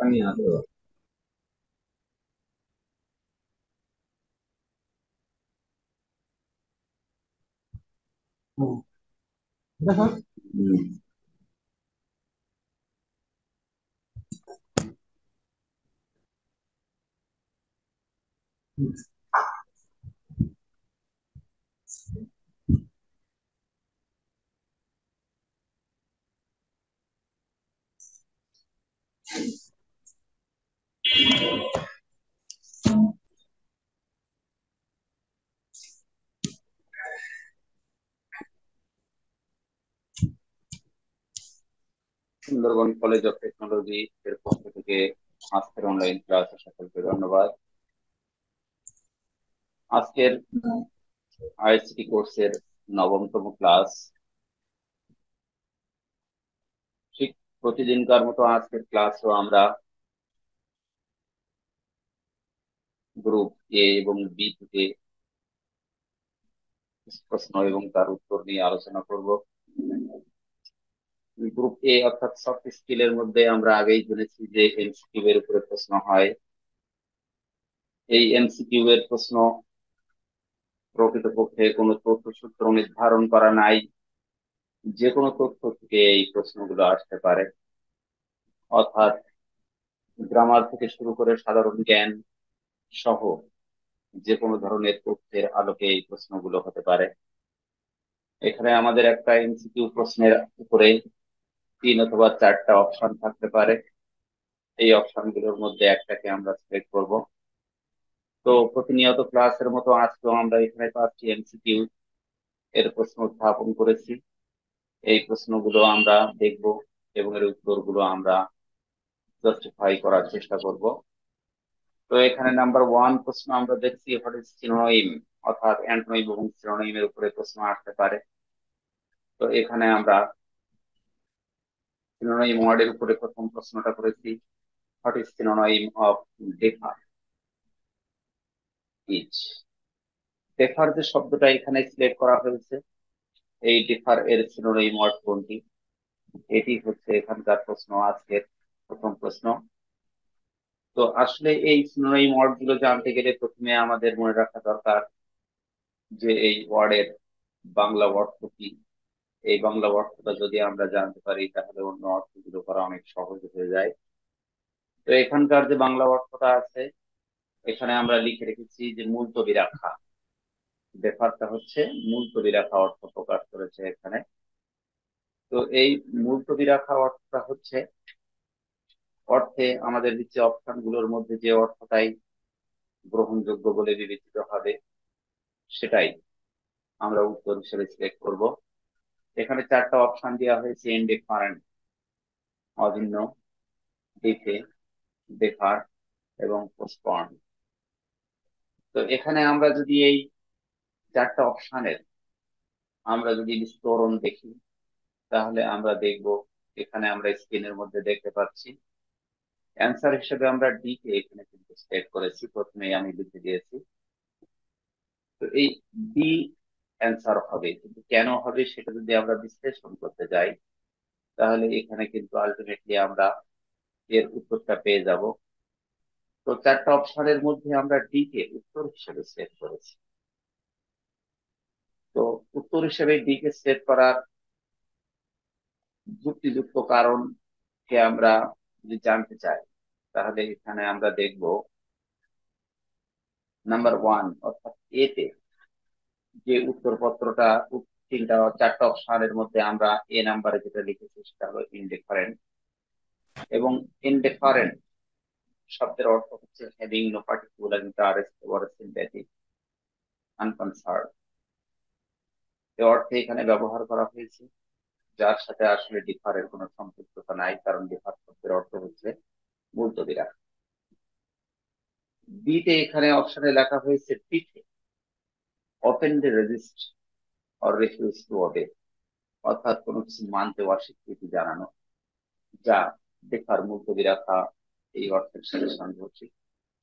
আমি আছো। হুম, দেখো। হুম, হুম, সুন্দরবন কলেজ অফ টেকনোলজি এর পক্ষ থেকে আজকের অনলাইন ক্লাসে সকলকে ধন্যবাদ। আজকের আইসিটি কোর্সের নবমতম ক্লাস। ঠিক প্রতিদিনকার মতো আজকের ক্লাসও আমরা গ্রুপ এ এবং বি থেকে প্রশ্ন এবং তার উত্তর নিয়ে আলোচনা করব। গ্রুপ এ অর্থাৎ সফট স্কিলের মধ্যে আমরা আগেই জেনেছি যে এমসিকিউ এর উপরে প্রশ্ন হয়। এই এমসিকিউ এর প্রশ্ন প্রকৃতপক্ষে কোনো তথ্যসূত্র নির্ধারণ করা নাই, যে কোনো তথ্য থেকে এই প্রশ্নগুলো আসতে পারে। অর্থাৎ গ্রামার থেকে শুরু করে সাধারণ জ্ঞান সহ যে কোনো ধরনের তথ্যের আলোকে এই প্রশ্নগুলো হতে পারে। এখানে আমাদের একটা এমসিকিউ প্রশ্নের উপরে 3 অথবা 4টা অপশন থাকতে পারে। এই অপশনগুলোর মধ্যে একটাকে আমরা সিলেক্ট করব। তো প্রতিনিয়ত ক্লাসের মতো আজকেও আমরা এখানে 5টি এমসিকিউ এর প্রশ্ন উত্থাপন করেছি। এই প্রশ্নগুলো আমরা দেখব এবং এর উত্তরগুলো আমরা জাস্টিফাই করার চেষ্টা করব। তো এখানে নাম্বার 1 প্রশ্ন আমরা দেখছি হোয়াট ইজ সিনোনিম, অর্থাৎ অ্যান্টোনিম এবং সিনোনিমের উপরে প্রশ্ন আসতে পারে। তো এখানে আমরা সিনোনিম ওয়ার্ডের উপরে প্রথম প্রশ্নটা করেছি, what is synonym of defer is. Defer যে শব্দটা এখানে সিলেক্ট করা হয়েছে, এই ডেফার এর সিনোনিম ওয়ার্ড কোনটি, এটি হচ্ছে এখানকার প্রশ্ন, আজকের প্রথম প্রশ্ন। তো আসলে এই সিনোনিম ওয়ার্ড গুলো জানতে গেলে প্রথমে আমাদের মনে রাখা দরকার যে এই ওয়ার্ডের বাংলা অর্থ কি। এই বাংলা অর্থটা যদি আমরা জানতে পারি তাহলে অন্য অর্থগুলো করা অনেক সহজ হয়ে যায়। তো এখানকার যে বাংলা অর্থটা আছে, এখানে আমরা লিখে রেখেছি যে মুলতবি রাখা। ব্যাপারটা হচ্ছে মুলতবি রাখা অর্থ প্রকাশ করেছে এখানে। তো এই মুলতবি রাখা অর্থটা হচ্ছে, অর্থে আমাদের নিচে অপশন গুলোর মধ্যে যে অর্থটাই গ্রহণযোগ্য বলে বিবেচিত হবে সেটাই আমরা উত্তর হিসেবে সিলেক্ট করব। এখানে 4টা অপশন দেওয়া হয়েছে, ইনডিফারেন্ট, অভিন্ন, ডিফে, ডেফার এবং পোস্টপন্ড। তো এখানে আমরা যদি এই 4টা অপশনের আমরা যদি বিস্তরণ দেখি তাহলে আমরা দেখব, এখানে আমরা স্ক্রিনের মধ্যে দেখতে পাচ্ছি অ্যান্সার হিসেবে আমরা ডি কে এখানে কিন্তু সিলেক্ট করেছি, প্রথমেই আমি লিখে দিয়েছি। তো এই ডি অ্যান্সার হবে, কিন্তু কেন হবে সেটা যদি আমরা বিশ্লেষণ করতে যাই তাহলে এখানে কিন্তু আলটিমেটলি আমরা এর উত্তরটা পেয়ে যাব। তো 4টা অপশনের মধ্যে আমরা ডি কে উত্তর হিসেবে সিলেক্ট করেছি। তো উত্তর হিসেবে ডি কে সিলেক্ট করার যুক্তিযুক্ত কারণকে আমরা যদি জানতে চাই তাহলে এখানে আমরা দেখব নাম্বার 1 অর্থাৎ এতে যে উত্তরপত্রটা, 4টা অপশনের মধ্যে আমরা এ নাম্বারে যেটা লিখেছি সেটা হলো ইনডিফারেন্ট। এবং ইনডিফারেন্ট শব্দের অর্থ হচ্ছে having no particular interest or sympathy, unconcern. এই অর্থে এখানে ব্যবহার করা হয়েছে, যার সাথে আসলে ডিফারের কোনো সম্পৃক্ততা নাই, কারণ ডিফার শব্দের অর্থ হচ্ছে মুলতবি রাখা। বিতে এখানে অপশনে লেখা হয়েছে পিঠে, openly resist or refuse to ওবে, অর্থাৎ কোনো কিছু মানতে অস্বীকৃতি জানানো, যা দেখার মুলতবি রাখা এই অর্থের সাথে সাংঘর্ষিক,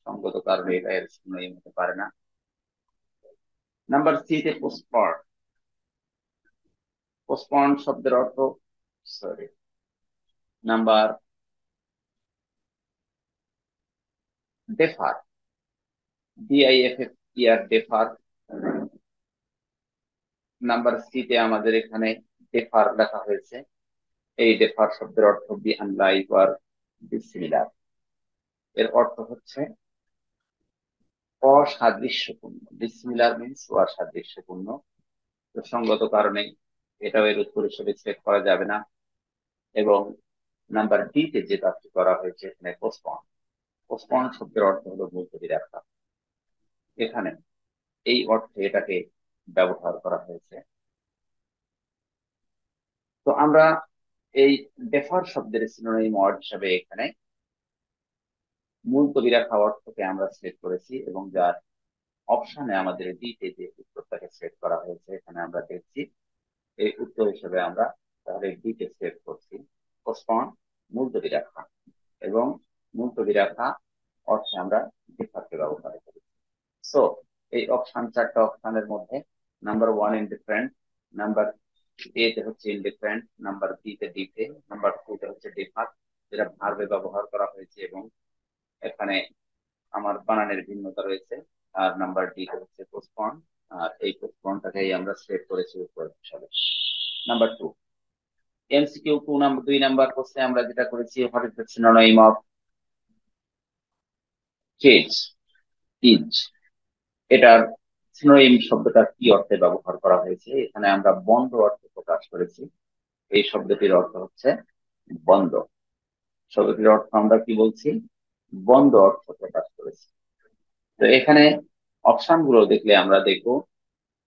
সঙ্গত কারণে এটা এর সিনোনিম হতে পারে না। নাম্বার 3 তে পোস্টপন্ড। পোস্টপন্ড শব্দের অর্থ, sorry, number defer, DIFFER, defer. Number C তে আমাদের এখানে ডেফার লেখা হয়েছে। এই ডেফার শব্দের অর্থ বি আনলাইক অর ডিসিমিলার। এর অর্থ হচ্ছে অসাদৃশ্যপূর্ণ। Dissimilar means অসাদৃশ্যপূর্ণ। তো সঙ্গত কারণে এটাও এর উত্তর হিসেবে সিলেক্ট করা যাবে না। এবং নাম্বার ডি তে যে কাজটি করা হয়েছে এখানে পোস্টপন। পোস্টপন শব্দের অর্থ হলো মুলতবি রাখা। এখানে এই অর্থে এটাকে ব্যবহার করা হয়েছে। তো আমরা এই ডেফার শব্দের সিনোনিম ওয়ার্ড হিসাবে এখানে মুলতবি রাখা অর্থকে আমরা সিলেক্ট করেছি, এবং যার অপশনে আমাদের ডিতে যে উত্তরটাকে সিলেক্ট করা হয়েছে এখানে আমরা দেখছি এই উত্তর হিসেবে আমরা তাহলে ডিতে সিলেক্ট করছি পোস্টপন, মুলতবি রাখা। এবং মুলতবি রাখা অর্থে আমরা ডিফারকে ব্যবহার করি। সো এই অপশন, চারটা অপশনের মধ্যে number one indifferent, number A তে হচ্ছে ইনডিফারেন্ট, নাম্বার বি তে ডিফে, নাম্বার টু তে হচ্ছে ডিফার, যেটা ভার্বে ব্যবহার করা হয়েছে এবং এখানে আমার বানানের ভিন্নতা রয়েছে। আর নাম্বার ডি তে হচ্ছে পোস্টপন, আর এই পোস্টপনটাকেই আমরা সিলেক্ট করেছি উপর হিসাবে। নাম্বার টু, MCQ 2 নাম্বার প্রশ্নে আমরা যেটা করেছি, what is the synonym of chase, is, এটার সিনোনিম শব্দটা কি অর্থে ব্যবহার করা হয়েছে। এখানে আমরা বন্ধ অর্থ প্রকাশ করেছি। এই শব্দটির অর্থ হচ্ছে বন্ধ। শব্দটির অর্থ আমরা কি বলছি, বন্ধ অর্থ প্রকাশ করেছি। তো এখানে অপশন গুলো দেখলে আমরা দেখবো,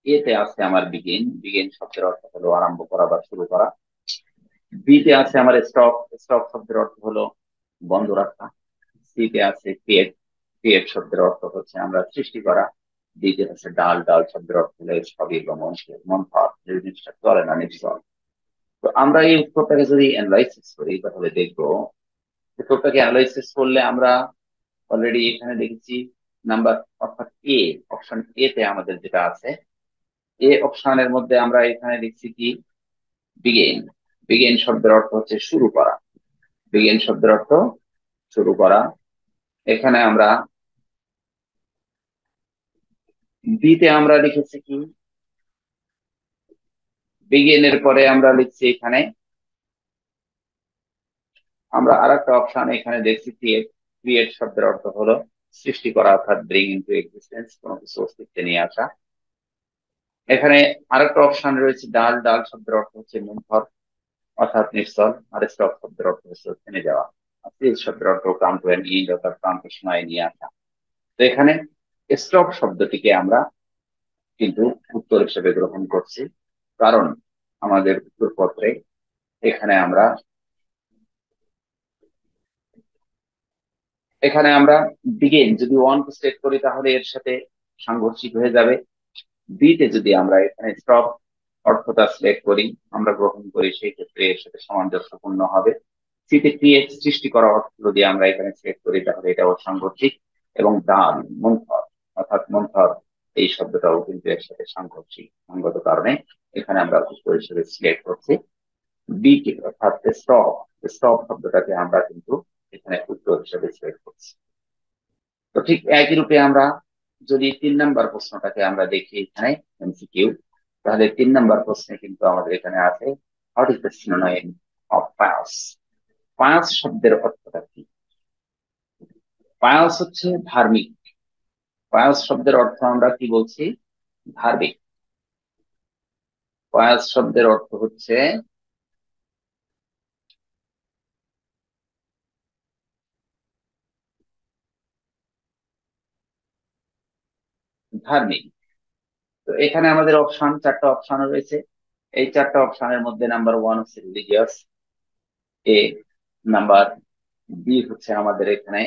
এতে আছে আমার বিগিন, বিগিন শব্দের অর্থ হলো আরম্ভ করা বা শুরু করা। বি তে আছে আমার স্টপ, স্টপ শব্দের অর্থ হলো বন্ধ রাখা। সি তে আছে ক্রিয়েট, ক্রিয়েট শব্দের অর্থ হচ্ছে আমরা সৃষ্টি করা। ডি তে হচ্ছে ডাল, ডাল শব্দের অর্থ হলো সবই বা মন্থর, যে জিনিসটা চলে না নিশ্চল। তো আমরা এই উত্তরটাকে যদি অ্যানালাইসিস করি তাহলে দেখবো, উত্তরটাকে অ্যানালাইসিস করলে আমরা অলরেডি এখানে দেখেছি নাম্বার, অর্থাৎ এ, অপশন এ তে আমাদের যেটা আছে, এ অপশনের মধ্যে আমরা এখানে দেখছি কি বিগেইন। বিগেইন শব্দের অর্থ হচ্ছে শুরু করা। বিগেইন শব্দের অর্থ শুরু করা। এখানে আমরা বি তে আমরা লিখেছি কি বিগেইন এর পরে আমরা লিখছি এখানে, আমরা আরেকটা অপশন এখানে দেখছি ক্রিয়েট। ক্রিয়েট শব্দের অর্থ হলো সৃষ্টি করা, অর্থাৎ ব্রিং ইনটু এক্সিস্টেন্স, কোনো কিছু অস্তিত্বে নিয়ে আসা। এখানে আরেকটা অপশন রয়েছে ডাল, ডাল শব্দের অর্থ হচ্ছে মুখর, অর্থাৎ নিশ্চল। আর স্টপ শব্দের অর্থ হচ্ছে থেমে যাওয়া। আর সিজ শব্দের অর্থ কাম টু এন এন্ড, অর্থাৎ প্রান্ত সময় নিয়ে আসা। তো এখানে স্টপ শব্দটিকে আমরা কিন্তু উত্তর হিসেবে গ্রহণ করছি, কারণ আমাদের উত্তরপত্রে এখানে আমরা বিগিন যদি ওয়ান টু সিলেক্ট করি তাহলে এর সাথে সাংঘর্ষিক হয়ে যাবে। বি তে যদি আমরা এখানে স্টপ অর্থটা সিলেক্ট করি, আমরা গ্রহণ করি, সেই ক্ষেত্রে এর সাথে সামঞ্জস্যপূর্ণ হবে। সি তে ক্রিয়েট, সৃষ্টি করা অর্থ যদি আমরা এখানে সিলেক্ট করি তাহলে এটাও সাংঘর্ষিক। এবং ডাল, মন্থর, অর্থাৎ মন্থর, এই শব্দটাও কিন্তু এর সাথে সাংঘর্ষিক। সঙ্গত কারণে এখানে আমরা উত্তর হিসেবে সিলেক্ট করছি বি কে, অর্থাৎ স্টপ। স্টপ শব্দটাকে আমরা কিন্তু এখানে উত্তর হিসেবে সিলেক্ট করছি। তো ঠিক একই রূপে আমরা যদি 3 নাম্বার প্রশ্নটাকে আমরা দেখি এখানে MCQ, তাহলে 3 নাম্বার প্রশ্নে কিন্তু আমাদের এখানে আছে what is the synonym of pious. Pious শব্দের অর্থটা কি। পায়াস হচ্ছে ধার্মিক। পায়াস শব্দের অর্থ আমরা কি বলছি, ধার্মিক। পায়াস শব্দের অর্থ হচ্ছে ধার্মিক। তো এখানে আমাদের অপশন, চারটা অপশন রয়েছে। এই চারটা অপশনের মধ্যে নাম্বার ওয়ান হচ্ছে রিলিজিয়াস, এ। নাম্বার বি হচ্ছে আমাদের এখানে,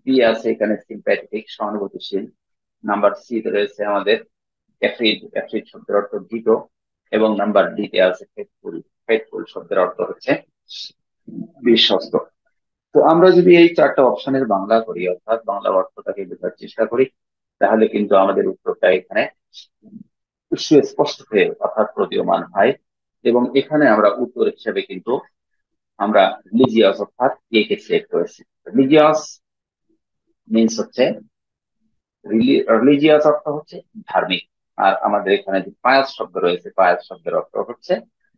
বি আছে এখানে সিম্প্যাথেটিক, সহানুভূতিশীল। নাম্বার সি তে রয়েছে আমাদের অ্যাফ্রিড, অ্যাফ্রিড শব্দের অর্থ ভীত। এবং নাম্বার ডি তে আছে ফেথফুল, ফেথফুল শব্দের অর্থ হচ্ছে বিশ্বস্ত। তো আমরা যদি এই চারটা অপশনের বাংলা করি, অর্থাৎ বাংলা অর্থটাকে বোঝার চেষ্টা করি, তাহলে কিন্তু আমাদের উত্তরটা এখানে সুস্পষ্ট হয়ে, অর্থাৎ প্রতীয়মান হয়। এবং এখানে আমরা উত্তর হিসেবে কিন্তু আমরা রিলিজিয়াস, অর্থাৎ এ কে সিলেক্ট করেছি। রিলিজিয়াস মিন্স হচ্ছে রিলিজিয়াস অর্থ হচ্ছে ধার্মিক। আর আমাদের এখানে যে পায়াস শব্দ রয়েছে, পায়াস শব্দের অর্থ হচ্ছে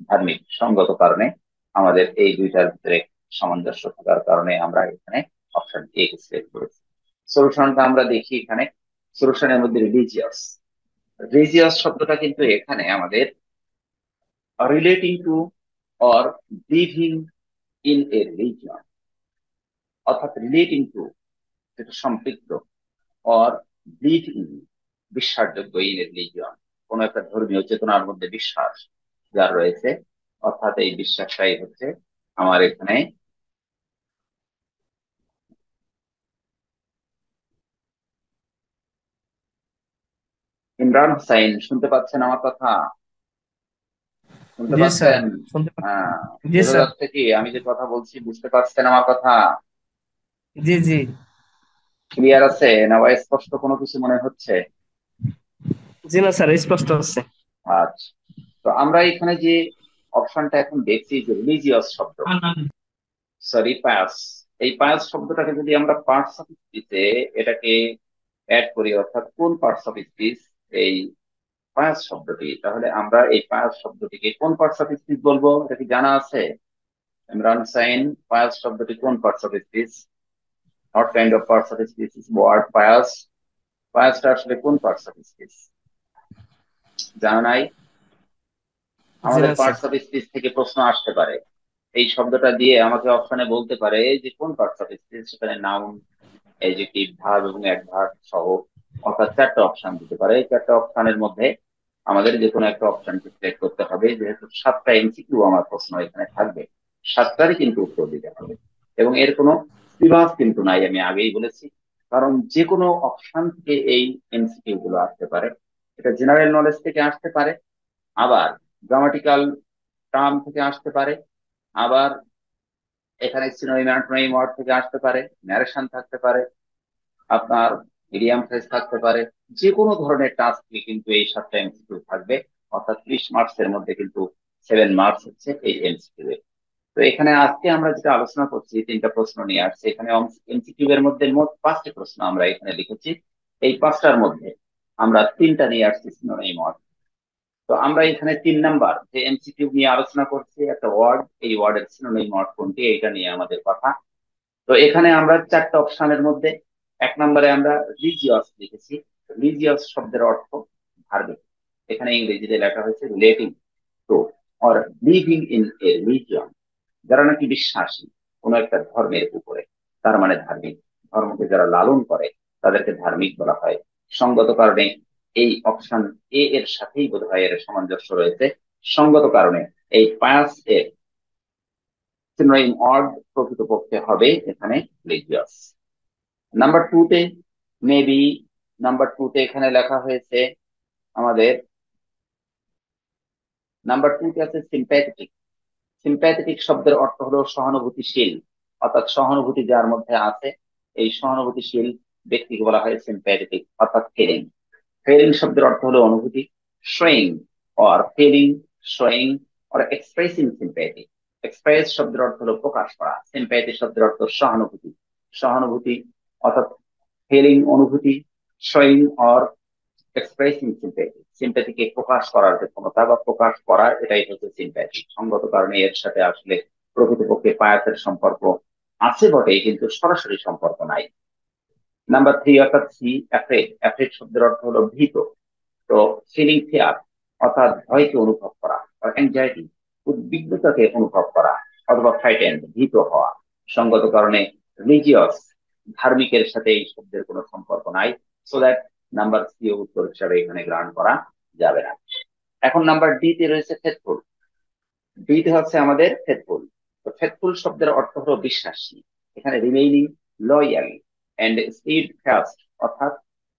ধার্মিক। সঙ্গত কারণে আমাদের এই দুইটার ভিতরে সামঞ্জস্য থাকার কারণে আমরা এখানে অপশন এ কে সিলেক্ট করেছি। সলিউশনটা আমরা দেখি এখানে। সলিউশনের মধ্যে রিলিজিয়াস, রিলিজিয়াস শব্দটা কিন্তু এখানে আমাদের relating to or living in a religion, অর্থাৎ রিলেটিং টু যেটা সম্পৃক্ত, অর বিলিভ ইন বিশ্বাসযোগ্য, ইন রিলিজিয়ন কোন একটা ধর্মীয় চেতনার মধ্যে বিশ্বাস যার রয়েছে, অর্থাৎ এই বিশ্বাসটাই হচ্ছে আমার এখানে। ইমরান হোসাইন শুনতে পাচ্ছেন আমার কথা? শুনতে জি স্যার, পাচ্ছেন? শুনতে পাচ্ছি। হ্যাঁ। জি বোঝা স্যার। যাচ্ছে কি আমি যে কথা বলছি বুঝতে পারছেন আমার কথা? জি জি। ক্লিয়ার আছে না বা স্পষ্ট কোনো কিছু মনে হচ্ছে? জি না স্যার, স্পষ্ট আছে। আচ্ছা, তো আমরা এখানে যে অপশনটা এখন দেখছি যে রিলিজিয়াস শব্দ, সরি পায়াস, এই পায়াস শব্দটাকে যদি আমরা পার্টস অফ স্পিচে এটাকে অ্যাড করি, অর্থাৎ কোন পার্টস অফ স্পিচ এই পায়াস শব্দটি, তাহলে আমরা এই পায়াস শব্দটিকে কোন পার্টস অফ স্পিচ বলবো? এটা কি জানা আছে ইমরান সাইন? পায়াস শব্দটি কোন parts of speech? What kind of parts of speech is word pious? পায়াসটা আসলে কোন পার্টস অফ স্পিচ জানা নাই? জি আমাদের না স্যার। পার্টস অফ স্পিচ থেকে প্রশ্ন আসতে পারে, এই শব্দটা দিয়ে আমাকে অপশনে বলতে পারে যে কোন পার্টস অফ স্পিচ, সেখানে নাউন, এডজেক্টিভ, ভার্ব এবং অ্যাডভার্ব সহ অর্থাৎ চারটা অপশন দিতে পারে। এই চারটা অপশনের মধ্যে আমাদের যে কোনো একটা অপশনকে সিলেক্ট করতে হবে, যেহেতু 7টা এমসিকিউ আমার প্রশ্ন এখানে থাকবে, 7টারই কিন্তু উত্তর দিতে হবে। এবং এর কোনো সিলেবাস কিন্তু নাই, আমি আগেই বলেছি, কারণ যে কোনো অপশন থেকে এই এমসিকিউ গুলো আসতে পারে। এটা জেনারেল নলেজ থেকে আসতে পারে, আবার গ্রামাটিক্যাল টার্ম থেকে আসতে পারে, আবার এখানে সিনোনিম অ্যান্টোনিম ওয়ার্ড থেকে আসতে পারে, ন্যারেশন থাকতে পারে, আপনার মিডিয়াম ফ্রেজ থাকতে পারে। যে কোনো ধরনের টাস্ক কিন্তু এই 7টা এমসিকিউ থাকবে, অর্থাৎ 30 মার্কস এর মধ্যে কিন্তু 7 মার্কস হচ্ছে এই এমসিকিউ এর। তো এখানে আজকে আমরা যেটা আলোচনা করছি, 3টা প্রশ্ন নিয়ে আসছে এখানে। এমসিকিউ এর মধ্যে মোট 5টি প্রশ্ন আমরা এখানে লিখেছি। এই 5টার মধ্যে আমরা 3টা নিয়ে আসছি সিনোনিম ওয়ার্ড। তো আমরা এখানে 3 নাম্বার যে এমসিকিউ নিয়ে আলোচনা করছি, একটা ওয়ার্ড, এই ওয়ার্ডের সিনোনিম ওয়ার্ড কোনটি, এইটা নিয়ে আমাদের কথা। তো এখানে আমরা 4টা অপশনের মধ্যে 1 নম্বরে আমরা রিজিয়াস লিখেছি। রিজিয়াস শব্দের অর্থ ধার্মিক। এখানে ইংরেজিতে লেখা হয়েছে relating to or living in a religion, যারা নাকি বিশ্বাসী কোন একটা ধর্মের উপরে, তার মানে ধার্মিক। ধর্মকে যারা লালন করে তাদেরকে ধার্মিক বলা হয়। সঙ্গত কারণে এই অপশন এ এর সাথেই বোধহয় এর সামঞ্জস্য রয়েছে। সঙ্গত কারণে এই পায়াস এর সিনোনিম ওয়ার্ড প্রকৃতপক্ষে হবে এখানে রিলিজিয়াস। নাম্বার 2-তে মেবি, নাম্বার 2-তে এখানে লেখা হয়েছে আমাদের, নাম্বার 2-তে আছে সিম্প্যাথেটিক। সিম্প্যাথেটিক শব্দের অর্থ হলো সহানুভূতিশীল, অর্থাৎ সহানুভূতি যার মধ্যে আছে, এই সহানুভূতিশীল ব্যক্তিকে বলা হয় সিম্প্যাথেটিক, অর্থাৎ ফিলিং। ফিলিং শব্দের অর্থ হলো অনুভূতি। Showing or feeling, showing or expressing sympathy. Express শব্দের অর্থ হলো প্রকাশ করা, সিম্প্যাথি শব্দের অর্থ সহানুভূতি। সহানুভূতি অর্থাৎ ফিলিং অনুভূতি, শোয়িং অর এক্সপ্রেসিং সিম্প্যাথি, সিম্প্যাথিকে প্রকাশ করার যে ক্ষমতা বা প্রকাশ করার, এটাই হচ্ছে সিম্প্যাথি। সঙ্গত কারণে এর সাথে আসলে প্রকৃতপক্ষে পায়াসের সম্পর্ক আছে বটে, কিন্তু সরাসরি সম্পর্ক নাই। নাম্বার 3 অর্থাৎ সি, অ্যাফ্রেড। অ্যাফ্রেড শব্দের অর্থ হলো ভীত। তো ফিলিং ফিয়ার অর্থাৎ ভয়কে অনুভব করা, আর অ্যাংজাইটি উদ্বিগ্নতাকে অনুভব করা, অথবা ফ্রাইটেন্ড ভীত হওয়া। সঙ্গত কারণে রিলিজিয়াস ধার্মিকের সাথে এই শব্দের কোনো সম্পর্ক নাই। সো দ্যাট নাম্বার 3 উত্তর হিসাবে এখানে গ্রহণ করা যাবে না। এখন নাম্বার 2-তে রয়েছে ফেথফুল। 2-তে হচ্ছে আমাদের ফেথফুল। তো ফেথফুল শব্দের অর্থ হলো বিশ্বাসী। এখানে remaining loyal and steadfast, অর্থাৎ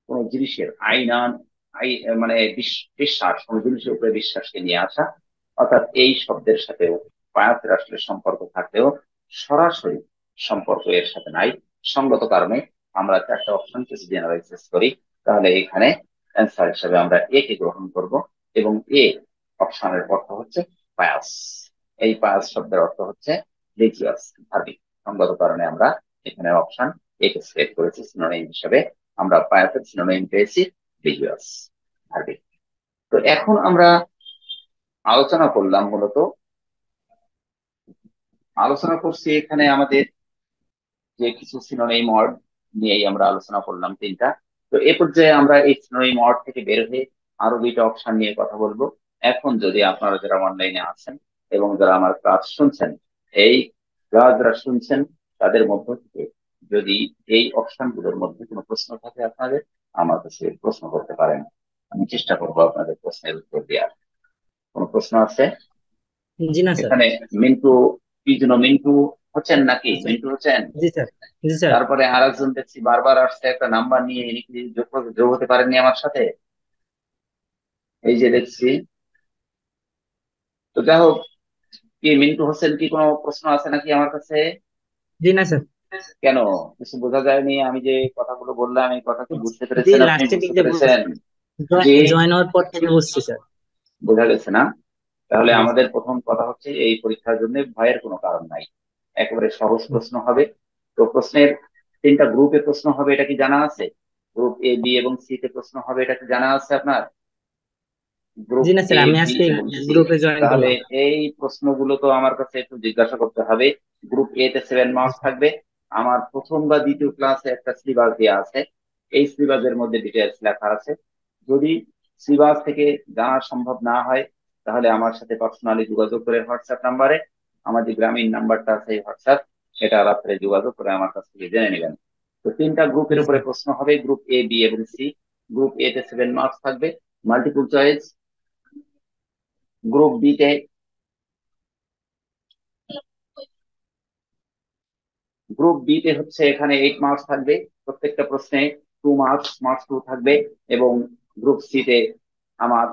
কোন জিনিসের আইনান আই মানে বিশ্বাস, কোন জিনিসের উপরে বিশ্বাসকে নিয়ে আসা। অর্থাৎ এই শব্দের সাথেও পায়াতের আসলে সম্পর্ক থাকলেও সরাসরি সম্পর্ক এর সাথে নাই। সঙ্গত কারণে আমরা 4টা অপশনকে যদি অ্যানালাইসিস করি, তাহলে এখানে অ্যান্সার হিসেবে আমরা এ কে গ্রহণ করব, এবং এ অপশনের অর্থ হচ্ছে পায়াস। এই পায়াস শব্দের অর্থ হচ্ছে রিলিজিয়াস, ধার্মিক। সঙ্গত কারণে আমরা এখানে অপশন একে সিলেক্ট করেছি সিনোনিম হিসাবে। আমরা পারফেক্ট সিনোনিম পেয়েছি ভিজুয়ালস ভার্বে। তো এখন আমরা আলোচনা করলাম আলোচনা করছি এখানে আমাদের যে কিছু সিনোনিম ওয়ার্ড নিয়েই আমরা আলোচনা করলাম তিনটা। তো এ পর্যায়ে আমরা এই সিনোনিম ওয়ার্ড থেকে বের হয়ে আরো দুইটা অপশন নিয়ে কথা বলবো। এখন যদি আপনারা যারা অনলাইনে আছেন এবং যারা আমার ক্লাস শুনছেন, এই ক্লাস যারা শুনছেন তাদের মধ্য থেকে যদি এই অপশন গুলোর মধ্যে কোনো প্রশ্ন থাকে আপনাদের, আমার কাছে প্রশ্ন করতে পারেন। আমি চেষ্টা করবো আপনাদের প্রশ্নের উত্তর দেওয়ার। কোনো প্রশ্ন আছে? জি না স্যার। এখানে মিন্টু, কি যেন মিন্টু হচ্ছেন নাকি? স্যার মিন্টু হচ্ছেন? জি স্যার। জি স্যার। তারপরে আরেকজন দেখছি বারবার আসছে একটা নাম্বার নিয়ে, ইনি কি যোগ হতে পারেননি আমার সাথে? এই যে দেখছি। তো যাই হোক, কি মিন্টু হোসেন, কি কোনো প্রশ্ন আছে নাকি আমার কাছে? জি না স্যার। কেন, কিছু বোঝা যায়নি? আমি যে কথাগুলো বললাম এই কথা কি বুঝতে জি পেরেছেন? আপনি লাস্টের বুঝতে দিকে পেরেছেন? জি, জয়েন হওয়ার পর থেকে বুঝছি স্যার। বোঝা গেছে না? তাহলে জি আমাদের প্রথম কথা হচ্ছে এই পরীক্ষার জন্য ভয়ের কোনো কারণ নাই, একেবারে সহজ প্রশ্ন হবে। তো প্রশ্নের তিনটা গ্রুপে প্রশ্ন হবে, এটা কি জানা আছে? গ্রুপ এ, বি এবং সি তে প্রশ্ন হবে, এটা কি জানা আছে আপনার? গ্রুপ জি না স্যার, এ, আমি বি আজকে এবং সি। গ্রুপে জয়েন তাহলে করলাম। এই প্রশ্নগুলো তো আমার কাছে একটু জিজ্ঞাসা করতে হবে। গ্রুপ এ তে 7 মার্কস থাকবে। আমার প্রথম বা দ্বিতীয় ক্লাসে একটা সিলেবাস দেওয়া আছে, এই সিলেবাসের মধ্যে ডিটেলস লেখা আছে। যদি সিলেবাস থেকে জানা সম্ভব না হয় তাহলে আমার সাথে পার্সোনালি যোগাযোগ করে হোয়াটসঅ্যাপ নাম্বারে, আমার যে গ্রামীণ নাম্বারটা আছে এই হোয়াটসঅ্যাপ, এটা রাত্রে যোগাযোগ করে আমার কাছ থেকে জেনে নেবেন। তো তিনটা গ্রুপের জি উপরে স্যার। প্রশ্ন হবে, গ্রুপ এ, বি এবং সি। গ্রুপ এ তে 7 মার্কস থাকবে, মাল্টিপল চয়েস। গ্রুপ বি তে হচ্ছে এখানে 8 মার্কস থাকবে, প্রত্যেকটা প্রশ্নে 2 মার্কস, মার্কস 2 থাকবে। এবং গ্রুপ সি তে আমার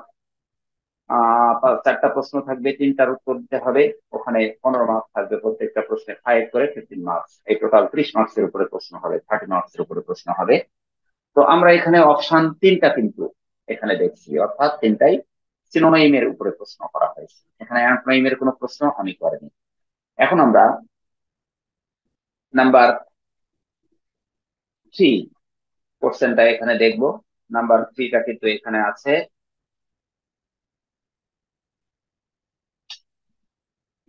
4টা প্রশ্ন থাকবে, 3টার উত্তর দিতে হবে। ওখানে 15 মার্কস থাকবে, প্রত্যেকটা প্রশ্নে 5 করে 15 মার্কস। এই টোটাল 30 মার্কসের উপরে প্রশ্ন হবে, 30 মার্কসের উপরে প্রশ্ন হবে। তো আমরা এখানে অপশন তিনটা কিন্তু এখানে দেখছি, অর্থাৎ তিনটাই সিনোনিমের উপরে প্রশ্ন করা হয়েছে, এখানে অ্যান্টোনিমের কোনো প্রশ্ন আমি করিনি। এখন আমরা নাম্বার 3 কোশ্চেনটা এখানে দেখবো। নাম্বার 3টা কিন্তু এখানে আছে।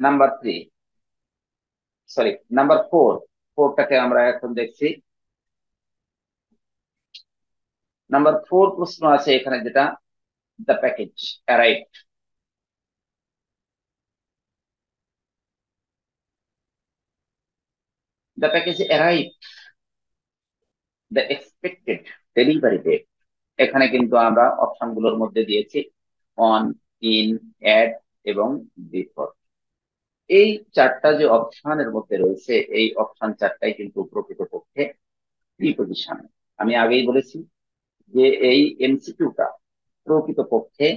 নাম্বার 3, সরি নাম্বার 4, 4টাকে আমরা এখন দেখছি। নাম্বার 4 প্রশ্ন আছে এখানে, যেটা the package arrive. The package arrive, the expected delivery date. এখানে কিন্তু আমরা অপশন গুলোর মধ্যে দিয়েছি অন, ইন, অ্যাট এবং বিফোর। এই চারটা যে অপশনের মধ্যে রয়েছে, এই অপশন চারটাই কিন্তু প্রকৃতপক্ষে প্রিপজিশন। আমি আগেই বলেছি যে এই এমসিকিউটা প্রকৃতপক্ষে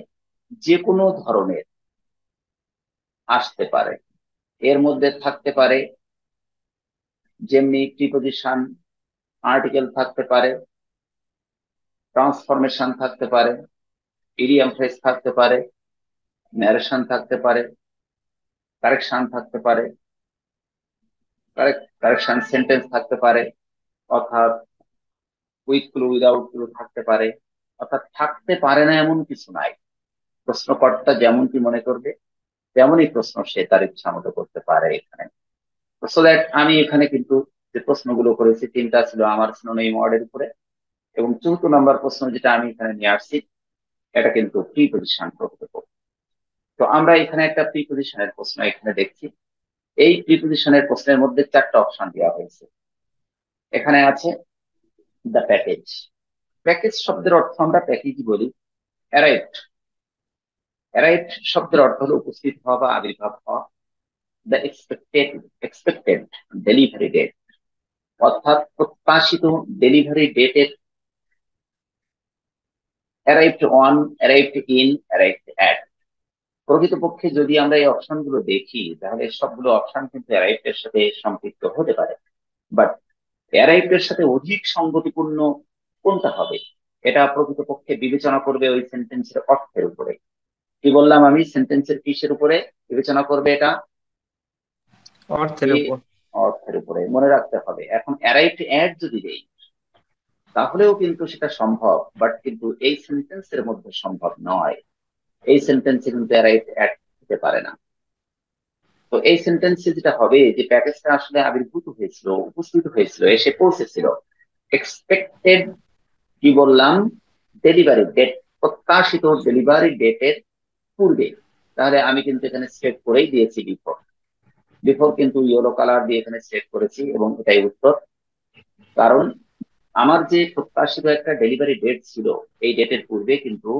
যে কোনো ধরনের আসতে পারে। এর মধ্যে থাকতে পারে যেমনি প্রিপজিশন, আর্টিকেল থাকতে পারে, ট্রান্সফরমেশন থাকতে পারে, ইডিয়াম ফ্রেজ থাকতে পারে, ন্যারেশন থাকতে পারে, কারেকশন থাকতে পারে, কারেকশন সেন্টেন্স থাকতে পারে, অর্থাৎ উইথ ক্লু উইদাউট ক্লু থাকতে পারে। অর্থাৎ থাকতে পারে না এমন কিছু নাই। প্রশ্নকর্তা যেমনটি মনে করবে তেমনই প্রশ্ন সে তার ইচ্ছা মতো করতে পারে এখানে। সো দ্যাট আমি এখানে কিন্তু যে প্রশ্নগুলো করেছি তিনটা ছিল আমার সিনোনিম ওয়ার্ডের উপরে, এবং 4th নাম্বার প্রশ্ন যেটা আমি এখানে নিয়ে আসছি এটা কিন্তু প্রিপজিশন প্রকৃতপক্ষে। তো আমরা এখানে একটা প্রিপজিশনের প্রশ্ন এখানে দেখছি। এই প্রিপজিশনের প্রশ্নের মধ্যে 4টা অপশন দেওয়া হয়েছে। এখানে আছে দ্য প্যাকেজ। প্যাকেজ শব্দের অর্থ আমরা প্যাকেজই বলি। অ্যারাইভড, অ্যারাইভড শব্দের অর্থ হলো উপস্থিত হওয়া বা আবির্ভাব হওয়া। দ্য এক্সপেক্টেড ডেলিভারি ডেট, অর্থাৎ প্রত্যাশিত ডেলিভারি ডেটের। Arrived on, arrived in, arrived at. প্রকৃতপক্ষে যদি আমরা এই অপশন গুলো দেখি তাহলে সবগুলো অপশন কিন্তু অ্যারাইভড এর সাথে সম্পৃক্ত হতে পারে, বাট অ্যারাইভড এর সাথে অধিক সঙ্গতিপূর্ণ কোনটা হবে এটা প্রকৃতপক্ষে বিবেচনা করবে ওই সেন্টেন্সের অর্থের উপরে। কি বললাম আমি? সেন্টেন্সের কিসের উপরে বিবেচনা করবে এটা? অর্থের উপর। অর্থের উপরে মনে রাখতে হবে। এখন অ্যারাইভড অ্যাট যদি দেই তাহলেও কিন্তু সেটা সম্ভব, বাট কিন্তু এই সেন্টেন্সের মধ্যে সম্ভব নয়। এই সেন্টেন্সে কিন্তু অ্যারাইভড অ্যাট হতে পারে না। তো এই সেন্টেন্সে যেটা হবে, যে প্যাকেজটা আসলে আবির্ভূত হয়েছিল, উপস্থিত হয়েছিল, এসে পৌঁছেছিল এক্সপেক্টেড, কি বললাম, ডেলিভারি ডেট, প্রত্যাশিত ডেলিভারি ডেটের পূর্বে, তাহলে আমি কিন্তু এখানে সেট করেই দিয়েছি বিফোর। বিফোর কিন্তু ইয়েলো কালার দিয়ে এখানে সেট করেছি এবং এটাই উত্তর। কারণ আমার যে প্রত্যাশিত একটা ডেলিভারি ডেট ছিল, এই ডেটের পূর্বে কিন্তু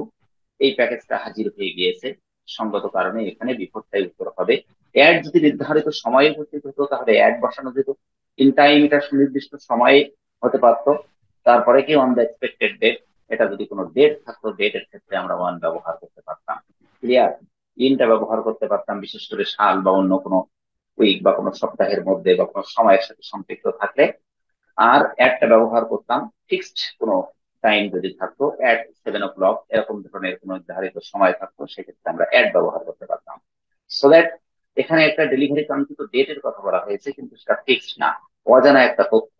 এই প্যাকেজটা হাজির হয়ে গিয়েছে, সঙ্গত কারণে এখানে বিফোরটাই উত্তর হবে। অ্যাড যদি নির্ধারিত সময়ে উপস্থিত হতো তাহলে অ্যাড বসানো যেত, ইন টাইম এটা সুনির্দিষ্ট সময়ে হতে পারত, তারপরে কি অন দ্য এক্সপেক্টেড ডেট, এটা যদি কোনো ডেট থাকতো, ডেটের ক্ষেত্রে আমরা ওয়ান ব্যবহার করতে পারতাম। ক্লিয়ার? ইনটা ব্যবহার করতে পারতাম বিশেষ করে সাল বা অন্য কোনো উইক বা কোনো সপ্তাহের মধ্যে বা কোনো সময়ের সাথে সম্পৃক্ত থাকলে। আর অ্যাডটা ব্যবহার করতাম ফিক্সড কোনো টাইম যদি থাকতো, অ্যাট 7 o'clock, এরকম ধরনের কোনো নির্ধারিত সময় থাকতো, সেক্ষেত্রে আমরা অ্যাড ব্যবহার করতে পারতাম। সো দ্যাট এখানে একটা ডেলিভারি কাঙ্ক্ষিত ডেটের কথা বলা হয়েছে, কিন্তু সেটা ফিক্সড না, অজানা একটা তথ্য।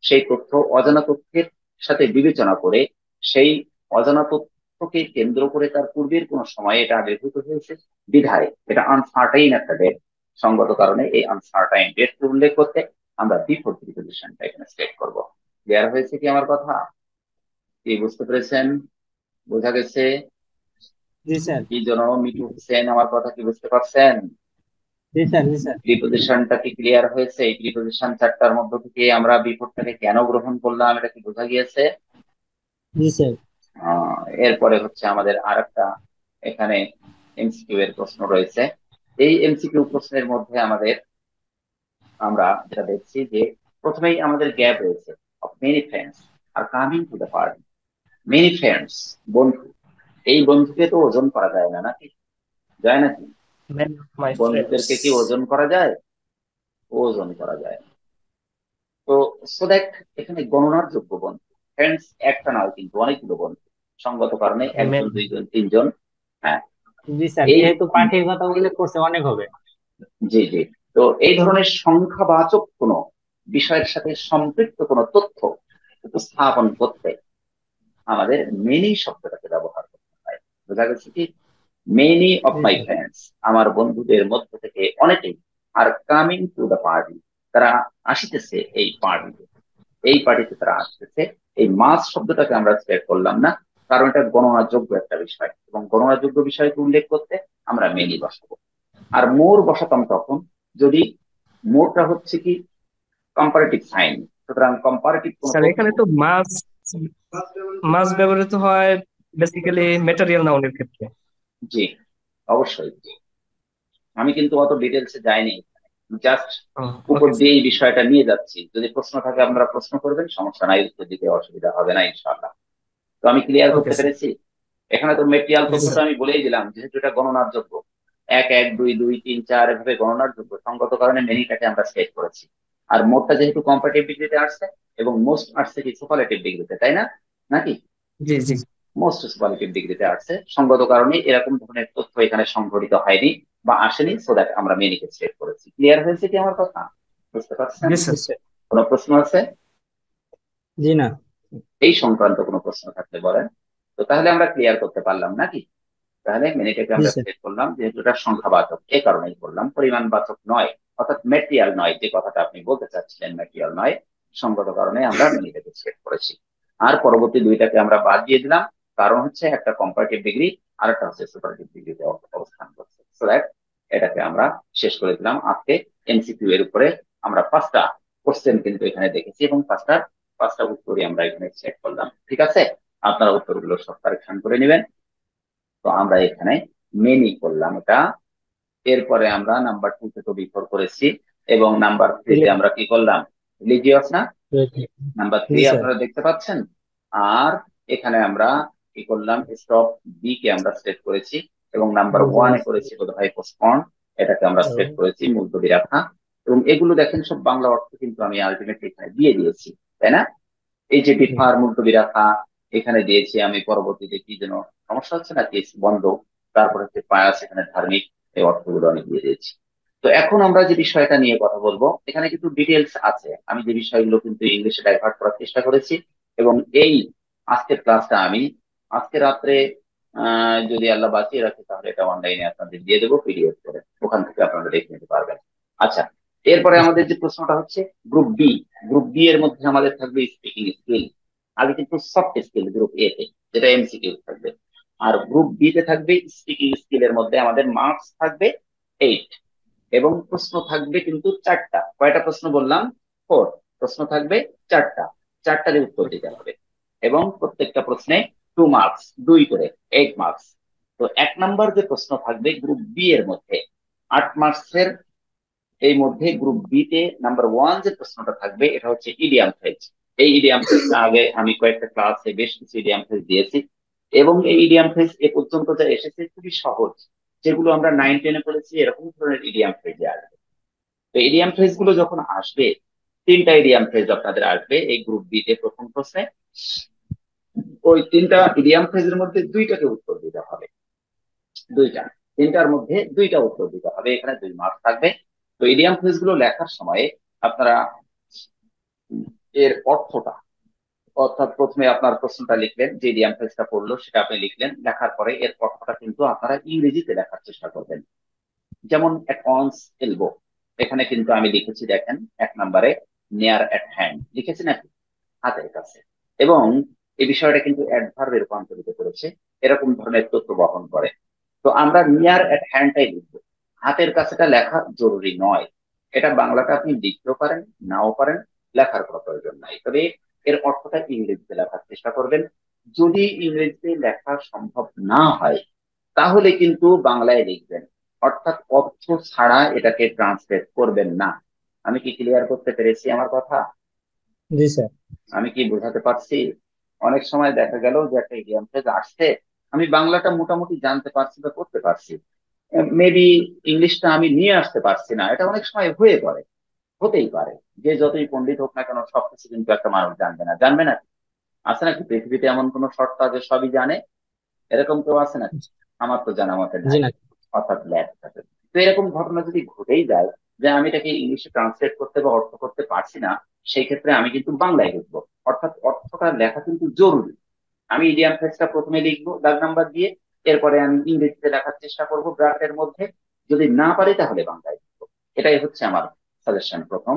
সেই তথ্য অজানা তথ্যের সাথে বিবেচনা করে, সেই অজানা তথ্যকে কেন্দ্র করে তার পূর্বের কোন সময়ে এটা আবির্ভূত হয়েছে, বিধায় এটা আনসার্টাইন একটা ডেট। সঙ্গত কারণে এই আনসার্টাইন ডেট উল্লেখ করতে আমরা বিফোর প্রিপোজিশনটা এখানে স্টেট করব। ক্লিয়ার হয়েছে কি আমার কথা? কি বুঝতে পেরেছেন? বোঝা গেছে? জি স্যার। কি জন্য মিটু হোসেন, আমার কথা কি বুঝতে পারছেন? জি স্যার। জি স্যার। প্রিপোজিশনটা কি ক্লিয়ার হয়েছে? এই প্রিপোজিশন চারটার মধ্য থেকে আমরা বিফোরটাকে কেন গ্রহণ করলাম, এটা কি বোঝা গিয়েছে? জি স্যার। এরপরে হচ্ছে আমাদের আরেকটা এখানে এমসিকিউ এর প্রশ্ন রয়েছে। এই এমসিকিউ প্রশ্নের মধ্যে আমরা যেটা দেখছি যে প্রথমেই আমাদের গ্যাপ রয়েছে, of many friends are coming to the party. Many friends, বন্ধু, এই বন্ধুকে তো ওজন করা যায় না, নাকি? যায় নাকি? Many of my friends. বন্ধুদেরকে কি ওজন করা যায়? ওজন করা যায় না। তো সো দ্যাট এখানে গণনার যোগ্য বন্ধু, ফ্রেন্ডস একটা নয় কিন্তু অনেকগুলো বন্ধু, সঙ্গত কারণে একজন, Many. দুইজন, তিনজন। হ্যাঁ, জি স্যার, এই, যেহেতু পার্টির কথা উল্লেখ করছে অনেক হবে। জি জি, তো এই ধরনের সংখ্যাবাচক কোন বিষয়ের সাথে সম্পৃক্ত কোন তথ্য উপস্থাপন করতে আমাদের মেনি শব্দটাকে ব্যবহার করতে হয়। বোঝা গেছে কি? Many of G my sir. Friends, আমার বন্ধুদের মধ্য থেকে অনেকেই, are coming to the party, তারা আসিতেছে এই পার্টিতে, এই পার্টিতে তারা আসতেছে। এই মাস শব্দটাকে আমরা সিলেক্ট করলাম না, কারণ এটা গণনাযোগ্য একটা বিষয়, এবং গণনাযোগ্য বিষয়কে উল্লেখ করতে আমরা মেনি বসাবো। আর মোর বসাতাম তখন যদি মোরটা হচ্ছে কি কম্পারেটিভ সাইন, সুতরাং কম্পারেটিভ কোন স্যার, তথ্য। এখানে তো মাস মাস ব্যবহৃত হয় বেসিক্যালি ম্যাটেরিয়াল নাউনের ক্ষেত্রে। জি, অবশ্যই। আমি কিন্তু অত ডিটেলসে যাইনি, জাস্ট উপর ওকে দিয়ে এই বিষয়টা নিয়ে যাচ্ছি। যদি প্রশ্ন থাকে আপনারা প্রশ্ন করবেন, সমস্যা নাই, উত্তর দিতে অসুবিধা হবে না ইনশাআল্লাহ। তো আমি ক্লিয়ার ওকে করতে স্যার। পেরেছি? এখানে তো মেটেরিয়াল জি তথ্যটা স্যার। আমি বলেই দিলাম, যেহেতু এটা গণনার যোগ্য, 1 1 2 2 3 4 এভাবে গণনার যোগ্য, সঙ্গত কারণে মেনিটাকে আমরা সেট করেছি। আর মোটটা যেহেতু কম্পারেটিভ ডিগ্রিতে আসছে, এবং মোস্ট আসছে কি সুপারলেটিভ ডিগ্রিতে, তাই না? নাকি? জি জি। মোস্ট সুপারলেটিভ ডিগ্রিতে আসছে, সঙ্গত কারণে এরকম ধরনের তথ্য এখানে সংঘটিত হয়নি বা আসেনি, সো দ্যাট আমরা মেনিকে সেট করেছি। ক্লিয়ার হয়েছে কি আমার কথা? বুঝতে পারছেন? জি জি স্যার। স্যার। কোনো প্রশ্ন আছে জি না। এই সংক্রান্ত? কোনো প্রশ্ন থাকলে বলেন। তো তাহলে আমরা ক্লিয়ার করতে পারলাম নাকি? তাহলে মিনিটকে জি আমরা স্যার। সেট করলাম, যেহেতু এটা সংখ্যাবাচক, এই কারণেই করলাম, পরিমাণবাচক নয়, অর্থাৎ ম্যাটেরিয়াল নয়, যে কথাটা আপনি বলতে চাচ্ছিলেন ম্যাটেরিয়াল নয়, সঙ্গত কারণে আমরা মিনিটকে সেট করেছি। আর পরবর্তী দুইটাকে আমরা বাদ দিয়ে দিলাম, কারণ হচ্ছে একটা কম্পারেটিভ ডিগ্রি আর একটা হচ্ছে সুপারলেটিভ ডিগ্রিতে অবস্থান করছে। সো দ্যাট এটাকে আমরা শেষ করে দিলাম। আজকে এমসিকিউ এর উপরে আমরা 5টা কোশ্চেন কিন্তু এখানে দেখেছি, এবং 5টা উত্তরই আমরা এখানে সেট করলাম। ঠিক আছে, আপনারা উত্তরগুলো সব কারেকশন করে নেবেন। তো আমরা এখানে মেনি করলাম এটা। এরপরে আমরা নাম্বার 2 থেকে বিফোর করেছি, এবং নাম্বার 3-তে আমরা কি করলাম? রিলিজিয়াস না? নাম্বার 3 জি স্যার। আপনারা দেখতে পাচ্ছেন। আর এখানে আমরা কি করলাম? স্টপ বি কে আমরা সেট করেছি, এবং নাম্বার 1-এ করেছি বোধহয় পোস্টপন, এটাকে আমরা সেট করেছি মুলতবি রাখা। এবং এগুলো দেখেন সব বাংলা অর্থ কিন্তু আমি আলটিমেটলি এখানে দিয়ে দিয়েছি, তাই না? এই যে ডিফার, মুলতবি রাখা এখানে দিয়েছি আমি, পরবর্তীতে কি যেন সমস্যা হচ্ছে না, কেস বন্ধ, তারপর হচ্ছে পায়াস, এখানে ধার্মিক, এই অর্থগুলো আমি দিয়ে দিয়েছি। তো তো এখন আমরা যে বিষয়টা নিয়ে কথা বলবো, এখানে কিন্তু ডিটেলস আছে, আমি যে বিষয়গুলো কিন্তু ইংলিশে ডাইভার্ট করার চেষ্টা করেছি। এবং এই আজকের ক্লাসটা আমি আজকে রাত্রে যদি আল্লাহ বাঁচিয়ে রাখে তাহলে এটা অনলাইনে আপনাদের দিয়ে দেবো পিডিএফ করে, ওখান থেকে আপনারা দেখে নিতে পারবেন। আচ্ছা, এরপরে আমাদের যে প্রশ্নটা হচ্ছে গ্রুপ বি। গ্রুপ বি এর মধ্যে আমাদের থাকবে স্পিকিং স্কিল। আগে কিন্তু সফট স্কিল গ্রুপ এ তে, যেটা এমসিকিউ থাকবে। আর গ্রুপ বি তে থাকবে স্পিকিং স্কিলের মধ্যে আমাদের মার্কস থাকবে 8, এবং প্রশ্ন থাকবে কিন্তু 4টা। কয়টা প্রশ্ন বললাম? 4 প্রশ্ন থাকবে, 4টা। 4টারই উত্তর দিতে হবে, এবং প্রত্যেকটা প্রশ্নে 2 মার্কস, 2 করে 8 মার্কস। তো 1 নাম্বার যে প্রশ্ন থাকবে গ্রুপ বি এর মধ্যে 8 মার্কসের, এই মধ্যে গ্রুপ বি তে নাম্বার 1 যে প্রশ্নটা থাকবে এটা হচ্ছে ইডিয়াম ফ্রেজ। এই ইডিয়াম ফ্রেজটা আগে আমি কয়েকটা ক্লাসে বেশ কিছু ইডিয়াম ফ্রেজ দিয়েছি, এবং এই ইডিয়াম ফ্রেজ এ পর্যন্ত যা এসেছে খুবই সহজ, যেগুলো আমরা 9-10-এ পড়েছি এরকম ধরনের ইডিয়াম ফ্রেজ আসবে। তো ইডিয়াম ফ্রেজ গুলো যখন আসবে, 3টা ইডিয়াম ফ্রেজ আপনাদের আসবে এই গ্রুপ বি তে প্রথম প্রশ্নে। ওই 3টা ইডিয়াম ফ্রেজের মধ্যে 2টাকে উত্তর দিতে হবে, 2টা। 3টার মধ্যে 2টা উত্তর দিতে হবে, এখানে 2 মার্ক থাকবে। তো ইডিয়াম ফ্রেজ গুলো লেখার সময় আপনারা এর অর্থটা, অর্থাৎ প্রথমে আপনার প্রশ্নটা লিখলেন, যে ইডিয়াম ফ্রেজটা পড়লো সেটা আপনি লিখলেন, লেখার পরে এর অর্থটা কিন্তু আপনারা ইংরেজিতে লেখার চেষ্টা করবেন। যেমন অ্যাট অনস এলবো, এখানে কিন্তু আমি লিখেছি, দেখেন 1 নম্বরে নিয়ার অ্যাট হ্যান্ড লিখেছি নাকি, হাতের কাছে। এবং এই বিষয়টা কিন্তু অ্যাডভার্বে রূপান্তরিত করেছে, এরকম ধরনের তথ্য বহন করে। তো আমরা নিয়ার অ্যাট হ্যান্ডটাই লিখবো, হাতের কাছেটা লেখা জরুরি নয়। এটা বাংলাটা আপনি লিখতেও পারেন, নাও পারেন, লেখার কোনো প্রয়োজন নাই, তবে এর অর্থটা ইংরেজিতে লেখার চেষ্টা করবেন। যদি ইংরেজিতে লেখা সম্ভব না হয় তাহলে কিন্তু বাংলায় লিখবেন, অর্থাৎ অর্থ ছাড়া এটাকে ট্রান্সলেট করবেন না। আমি কি ক্লিয়ার করতে পেরেছি আমার কথা? জি স্যার। আমি কি বোঝাতে পারছি? অনেক সময় দেখা গেল যে একটা ইডিয়াম ফ্রেজ আসছে, আমি বাংলাটা মোটামুটি জানতে পারছি বা করতে পারছি, মেবি ইংলিশটা আমি নিয়ে আসতে পারছি না, এটা অনেক সময় হয়ে পড়ে, হতেই পারে। যে যতই পণ্ডিত হোক না কেন সবকিছু কিন্তু একটা মানুষ জানবে না, জানবে না। আছে নাকি পৃথিবীতে এমন কোন সত্তা যে সবই জানে? এরকম কেউ আছে নাকি? আমার তো জানা মতে জি নাই, না। অর্থাৎ ল্যাব থাকে। তো এরকম ঘটনা যদি ঘটেই যায় যে আমি এটাকে ইংলিশে ট্রান্সলেট করতে বা অর্থ করতে পারছি না, সেই ক্ষেত্রে আমি কিন্তু বাংলায় লিখবো, অর্থাৎ অর্থটা লেখা কিন্তু জরুরি। আমি ইডিয়াম ফ্রেজটা প্রথমে লিখবো দাগ নাম্বার দিয়ে, এরপরে আমি ইংরেজিতে লেখার চেষ্টা করবো ব্র্যাকেটের মধ্যে, যদি না পারি তাহলে বাংলায় লিখবো। এটাই হচ্ছে আমার সাজেশন প্রথম।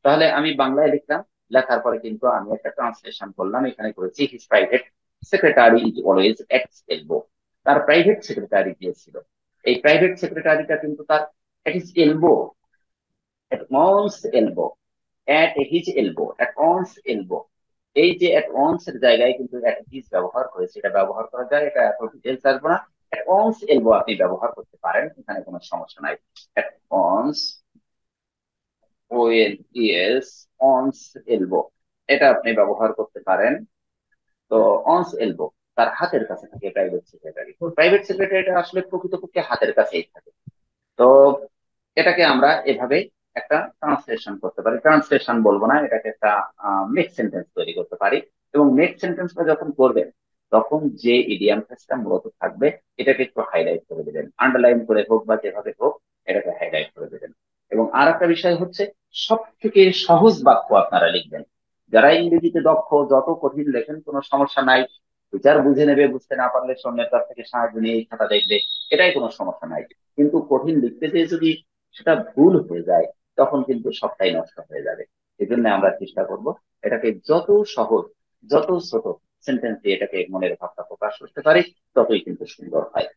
তাহলে আমি বাংলায় লিখলাম, লেখার পরে কিন্তু আমি একটা ট্রান্সলেশন করলাম, এখানে করেছি his private secretary is always ex elbow. তার প্রাইভেট সেক্রেটারি দিয়েছিল, এই প্রাইভেট সেক্রেটারিটা কিন্তু তার at his elbow, at one's elbow, at his elbow, at one's elbow. এই যে এট অনস এর জায়গায় কিন্তু এট হিজ ব্যবহার করেছে, এটা ব্যবহার করা যায়, এটা এত ডিটেলস আসবো না। এট অনস এলবো আপনি ব্যবহার করতে পারেন, এখানে কোনো সমস্যা নাই। At ones, O N E S, ones elbow, এটা আপনি ব্যবহার করতে পারেন। তো অনস এলবো, তার হাতের কাছে থাকে প্রাইভেট সেক্রেটারি। প্রাইভেট সেক্রেটারিটা আসলে প্রকৃতপক্ষে হাতের কাছেই থাকে। তো এটাকে আমরা এভাবে একটা ট্রান্সলেশন করতে পারি, ট্রান্সলেশন বলবো না, এটাকে একটা মেক সেন্টেন্স তৈরি করতে পারি। এবং মেক সেন্টেন্সটা যখন করবেন তখন যে ইডিয়াম ফ্রেজটা মূলত থাকবে এটাকে একটু হাইলাইট করে দেবেন, আন্ডারলাইন করে হোক বা যেভাবে হোক এটাকে হাইলাইট করে দেবেন। এবং আর একটা বিষয় হচ্ছে, সব থেকে সহজ বাক্য আপনারা লিখবেন। যারা ইংরেজিতে দক্ষ, যত কঠিন লেখেন কোনো সমস্যা নাই, টিচার বুঝে নেবে, বুঝতে না পারলে অন্যের কাছ থেকে সাহায্য নিয়ে এই খাতা দেখবে, এটাই কোনো সমস্যা নাই। কিন্তু কঠিন লিখতে যেয়ে যদি সেটা ভুল হয়ে যায় তখন কিন্তু সবটাই নষ্ট হয়ে যাবে। এই জন্য আমরা চেষ্টা করব এটাকে যত সহজ, যত ছোট সেন্টেন্স দিয়ে এটাকে মনের ভাবটা প্রকাশ করতে পারি ততই কিন্তু সুন্দর হয়।